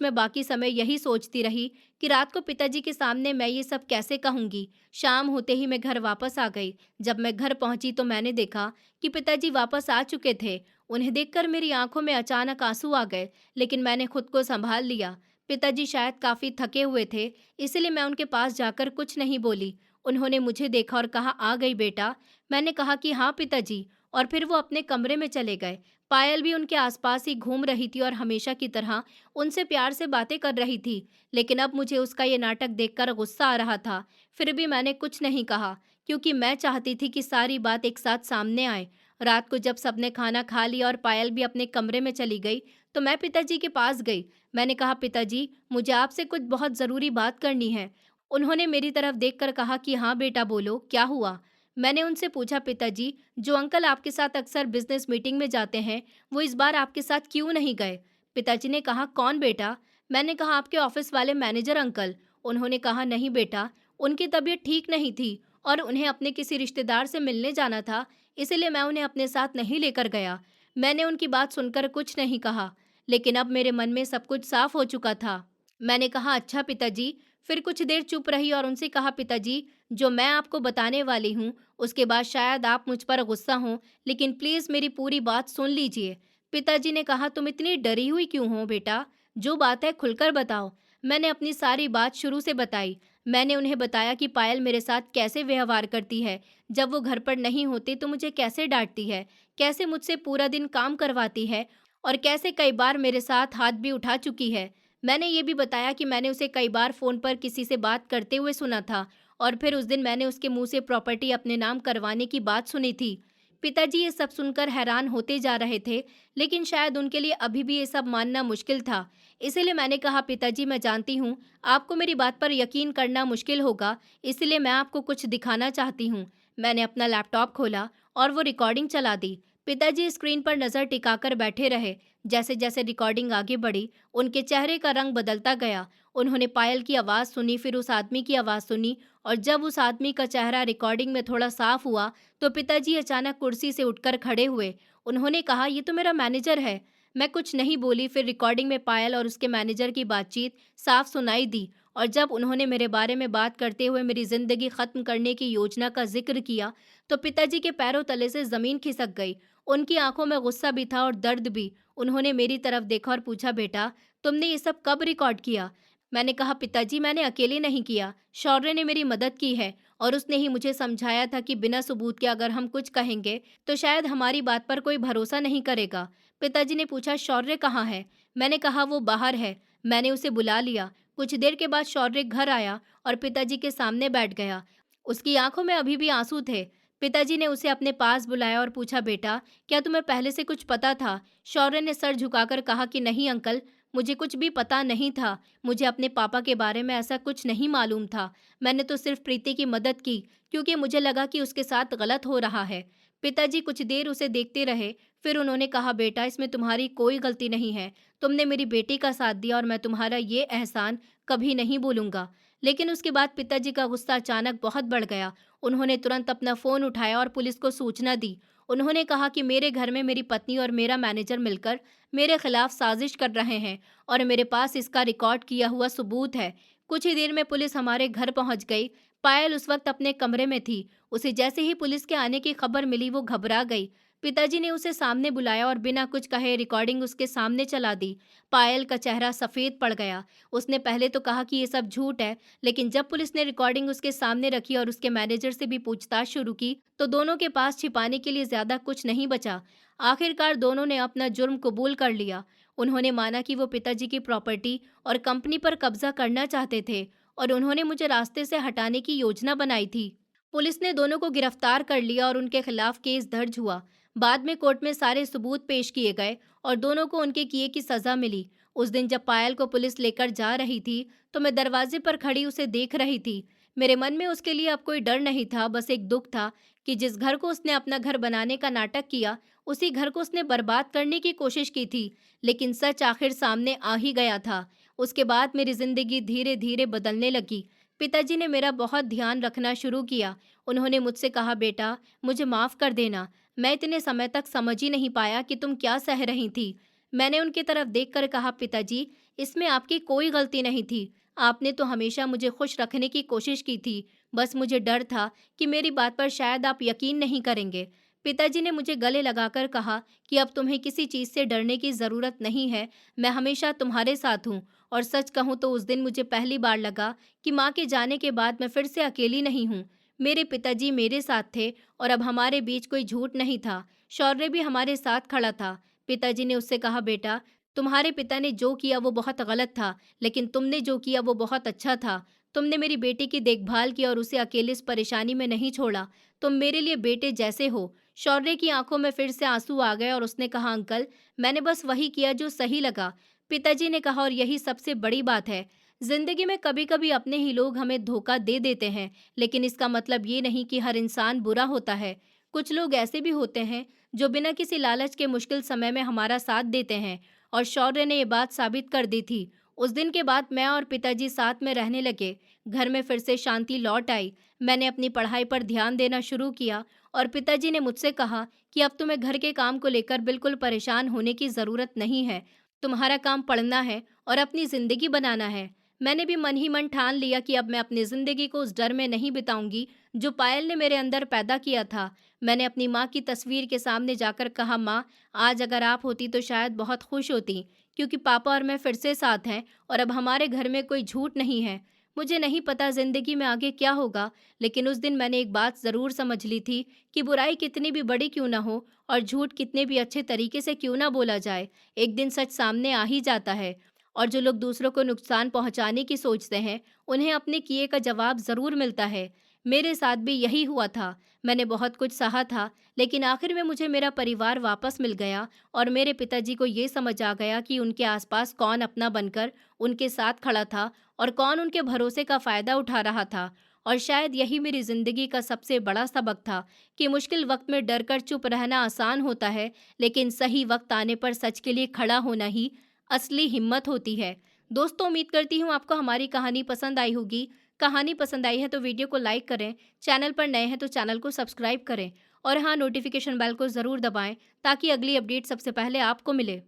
में बाकी समय यही सोचती रही कि रात को पिताजी के सामने मैं ये सब कैसे कहूँगी। शाम होते ही मैं घर वापस आ गई। जब मैं घर पहुंची तो मैंने देखा कि पिताजी वापस आ चुके थे। उन्हें देखकर मेरी आंखों में अचानक आंसू आ गए, लेकिन मैंने खुद को संभाल लिया। पिताजी शायद काफी थके हुए थे, इसलिए मैं उनके पास जाकर कुछ नहीं बोली। उन्होंने मुझे देखा और कहा, आ गई बेटा? मैंने कहा कि हाँ पिताजी, और फिर वो अपने कमरे में चले गए। पायल भी उनके आसपास ही घूम रही थी और हमेशा की तरह उनसे प्यार से बातें कर रही थी, लेकिन अब मुझे उसका ये नाटक देखकर गुस्सा आ रहा था। फिर भी मैंने कुछ नहीं कहा क्योंकि मैं चाहती थी कि सारी बात एक साथ सामने आए। रात को जब सबने खाना खा लिया और पायल भी अपने कमरे में चली गई, तो मैं पिताजी के पास गई। मैंने कहा, पिताजी, मुझे आपसे कुछ बहुत ज़रूरी बात करनी है। उन्होंने मेरी तरफ देखकर कहा कि हाँ बेटा, बोलो, क्या हुआ? मैंने उनसे पूछा, पिताजी, जो अंकल आपके साथ अक्सर बिजनेस मीटिंग में जाते हैं, वो इस बार आपके साथ क्यों नहीं गए? पिताजी ने कहा, कौन बेटा? मैंने कहा, आपके ऑफिस वाले मैनेजर अंकल। उन्होंने कहा, नहीं बेटा, उनकी तबीयत ठीक नहीं थी और उन्हें अपने किसी रिश्तेदार से मिलने जाना था, इसलिए मैं उन्हें अपने साथ नहीं लेकर गया। मैंने उनकी बात सुनकर कुछ नहीं कहा, लेकिन अब मेरे मन में सब कुछ साफ हो चुका था। मैंने कहा, अच्छा पिताजी। फिर कुछ देर चुप रही और उनसे कहा, पिताजी, जो मैं आपको बताने वाली हूँ उसके बाद शायद आप मुझ पर गुस्सा हों, लेकिन प्लीज़ मेरी पूरी बात सुन लीजिए। पिताजी ने कहा, तुम इतनी डरी हुई क्यों हो बेटा? जो बात है खुलकर बताओ। मैंने अपनी सारी बात शुरू से बताई। मैंने उन्हें बताया कि पायल मेरे साथ कैसे व्यवहार करती है। जब वो घर पर नहीं होती तो मुझे कैसे डांटती है, कैसे मुझसे पूरा दिन काम करवाती है और कैसे कई बार मेरे साथ हाथ भी उठा चुकी है। मैंने ये भी बताया कि मैंने उसे कई बार फ़ोन पर किसी से बात करते हुए सुना था और फिर उस दिन मैंने उसके मुंह से प्रॉपर्टी अपने नाम करवाने की बात सुनी थी। पिताजी ये सब सुनकर हैरान होते जा रहे थे, लेकिन शायद उनके लिए अभी भी ये सब मानना मुश्किल था। इसीलिए मैंने कहा, पिताजी मैं जानती हूँ, आपको मेरी बात पर यकीन करना मुश्किल होगा, इसलिए मैं आपको कुछ दिखाना चाहती हूँ। मैंने अपना लैपटॉप खोला और वो रिकॉर्डिंग चला दी। पिताजी स्क्रीन पर नज़र टिकाकर बैठे रहे। जैसे जैसे रिकॉर्डिंग आगे बढ़ी, उनके चेहरे का रंग बदलता गया। उन्होंने पायल की आवाज़ सुनी, फिर उस आदमी की आवाज़ सुनी, और जब उस आदमी का चेहरा रिकॉर्डिंग में थोड़ा साफ हुआ, तो पिताजी अचानक कुर्सी से उठकर खड़े हुए। उन्होंने कहा, ये तो मेरा मैनेजर है। मैं कुछ नहीं बोली। फिर रिकॉर्डिंग में पायल और उसके मैनेजर की बातचीत साफ सुनाई दी, और जब उन्होंने मेरे बारे में बात करते हुए मेरी जिंदगी खत्म करने की योजना का जिक्र किया, तो पिताजी के पैरों तले से जमीन खिसक गई। उनकी आंखों में गुस्सा भी था और दर्द भी। उन्होंने मेरी तरफ देखा और पूछा, बेटा तुमने ये सब कब रिकॉर्ड किया? मैंने कहा, पिताजी मैंने अकेले नहीं किया, शौर्य ने मेरी मदद की है, और उसने ही मुझे समझाया था कि बिना सबूत के अगर हम कुछ कहेंगे तो शायद हमारी बात पर कोई भरोसा नहीं करेगा। पिताजी ने पूछा, शौर्य कहाँ है? मैंने कहा, वो बाहर है। मैंने उसे बुला लिया। कुछ देर के बाद शौर्य घर आया और पिताजी के सामने बैठ गया। उसकी आंखों में अभी भी आंसू थे। पिताजी ने उसे अपने पास बुलाया और पूछा, बेटा क्या तुम्हें पहले से कुछ पता था? शौर्य ने सर झुकाकर कहा कि नहीं अंकल, मुझे कुछ भी पता नहीं था। मुझे अपने पापा के बारे में ऐसा कुछ नहीं मालूम था। मैंने तो सिर्फ प्रीति की मदद की, क्योंकि मुझे लगा कि उसके साथ गलत हो रहा है। पिताजी कुछ देर उसे देखते रहे, फिर उन्होंने कहा, बेटा इसमें तुम्हारी कोई गलती नहीं है। तुमने मेरी बेटी का साथ दिया और मैं तुम्हारा ये एहसान कभी नहीं भूलूंगा। लेकिन उसके बाद पिताजी का गुस्सा अचानक बहुत बढ़ गया। उन्होंने तुरंत अपना फ़ोन उठाया और पुलिस को सूचना दी। उन्होंने कहा कि मेरे घर में मेरी पत्नी और मेरा मैनेजर मिलकर मेरे खिलाफ साजिश कर रहे हैं, और मेरे पास इसका रिकॉर्ड किया हुआ सबूत है। कुछ ही देर में पुलिस हमारे घर पहुंच गई। पायल उस वक्त अपने कमरे में थी। उसे जैसे ही पुलिस के आने की खबर मिली, वो घबरा गई। पिताजी ने उसे सामने बुलाया और बिना कुछ कहे रिकॉर्डिंग उसके सामने चला दी। पायल का चेहरा सफ़ेद पड़ गया। उसने पहले तो कहा कि ये सब झूठ है, लेकिन जब पुलिस ने रिकॉर्डिंग उसके सामने रखी और उसके मैनेजर से भी पूछताछ शुरू की, तो दोनों के पास छिपाने के लिए ज्यादा कुछ नहीं बचा। आखिरकार दोनों ने अपना जुर्म कबूल कर लिया। उन्होंने माना कि वो पिताजी की प्रॉपर्टी और कंपनी पर कब्जा करना चाहते थे, और उन्होंने मुझे रास्ते से हटाने की योजना बनाई थी। पुलिस ने दोनों को गिरफ्तार कर लिया और उनके खिलाफ केस दर्ज हुआ। बाद में कोर्ट में सारे सबूत पेश किए गए और दोनों को उनके किए की सजा मिली। उस दिन जब पायल को पुलिस लेकर जा रही थी, तो मैं दरवाजे पर खड़ी उसे देख रही थी। मेरे मन में उसके लिए अब कोई डर नहीं था, बस एक दुख था कि जिस घर को उसने अपना घर बनाने का नाटक किया, उसी घर को उसने बर्बाद करने की कोशिश की थी। लेकिन सच आखिर सामने आ ही गया था। उसके बाद मेरी जिंदगी धीरे धीरे बदलने लगी। पिताजी ने मेरा बहुत ध्यान रखना शुरू किया। उन्होंने मुझसे कहा, बेटा मुझे माफ़ कर देना, मैं इतने समय तक समझ ही नहीं पाया कि तुम क्या सह रही थी। मैंने उनकी तरफ देखकर कहा, पिताजी इसमें आपकी कोई गलती नहीं थी। आपने तो हमेशा मुझे खुश रखने की कोशिश की थी। बस मुझे डर था कि मेरी बात पर शायद आप यकीन नहीं करेंगे। पिताजी ने मुझे गले लगाकर कहा कि अब तुम्हें किसी चीज़ से डरने की ज़रूरत नहीं है। मैं हमेशा तुम्हारे साथ हूँ। और सच कहूँ तो उस दिन मुझे पहली बार लगा कि माँ के जाने के बाद मैं फिर से अकेली नहीं हूँ। मेरे पिताजी मेरे साथ थे, और अब हमारे बीच कोई झूठ नहीं था। शौर्य भी हमारे साथ खड़ा था। पिताजी ने उससे कहा, बेटा तुम्हारे पिता ने जो किया वो बहुत गलत था, लेकिन तुमने जो किया वो बहुत अच्छा था। तुमने मेरी बेटी की देखभाल की और उसे अकेले इस परेशानी में नहीं छोड़ा। तुम मेरे लिए बेटे जैसे हो। शौर्य की आंखों में फिर से आंसू आ गए और उसने कहा, अंकल मैंने बस वही किया जो सही लगा। पिताजी ने कहा, और यही सबसे बड़ी बात है। जिंदगी में कभी कभी अपने ही लोग हमें धोखा दे देते हैं, लेकिन इसका मतलब ये नहीं कि हर इंसान बुरा होता है। कुछ लोग ऐसे भी होते हैं जो बिना किसी लालच के मुश्किल समय में हमारा साथ देते हैं, और शौर्य ने ये बात साबित कर दी थी। उस दिन के बाद मैं और पिताजी साथ में रहने लगे। घर में फिर से शांति लौट आई। मैंने अपनी पढ़ाई पर ध्यान देना शुरू किया, और पिताजी ने मुझसे कहा कि अब तुम्हें घर के काम को लेकर बिल्कुल परेशान होने की ज़रूरत नहीं है। तुम्हारा काम पढ़ना है और अपनी ज़िंदगी बनाना है। मैंने भी मन ही मन ठान लिया कि अब मैं अपनी ज़िंदगी को उस डर में नहीं बिताऊंगी जो पायल ने मेरे अंदर पैदा किया था। मैंने अपनी माँ की तस्वीर के सामने जाकर कहा, माँ आज अगर आप होती तो शायद बहुत खुश होती, क्योंकि पापा और मैं फिर से साथ हैं, और अब हमारे घर में कोई झूठ नहीं है। मुझे नहीं पता ज़िंदगी में आगे क्या होगा, लेकिन उस दिन मैंने एक बात ज़रूर समझ ली थी कि बुराई कितनी भी बड़ी क्यों ना हो और झूठ कितने भी अच्छे तरीके से क्यों ना बोला जाए, एक दिन सच सामने आ ही जाता है। और जो लोग दूसरों को नुकसान पहुंचाने की सोचते हैं, उन्हें अपने किए का जवाब ज़रूर मिलता है। मेरे साथ भी यही हुआ था। मैंने बहुत कुछ सहा था, लेकिन आखिर में मुझे मेरा परिवार वापस मिल गया और मेरे पिताजी को ये समझ आ गया कि उनके आसपास कौन अपना बनकर उनके साथ खड़ा था और कौन उनके भरोसे का फ़ायदा उठा रहा था। और शायद यही मेरी ज़िंदगी का सबसे बड़ा सबक था कि मुश्किल वक्त में डर कर चुप रहना आसान होता है, लेकिन सही वक्त आने पर सच के लिए खड़ा होना ही असली हिम्मत होती है। दोस्तों, उम्मीद करती हूँ आपको हमारी कहानी पसंद आई होगी। कहानी पसंद आई है तो वीडियो को लाइक करें, चैनल पर नए हैं तो चैनल को सब्सक्राइब करें और हाँ, नोटिफिकेशन बेल को ज़रूर दबाएं ताकि अगली अपडेट सबसे पहले आपको मिले।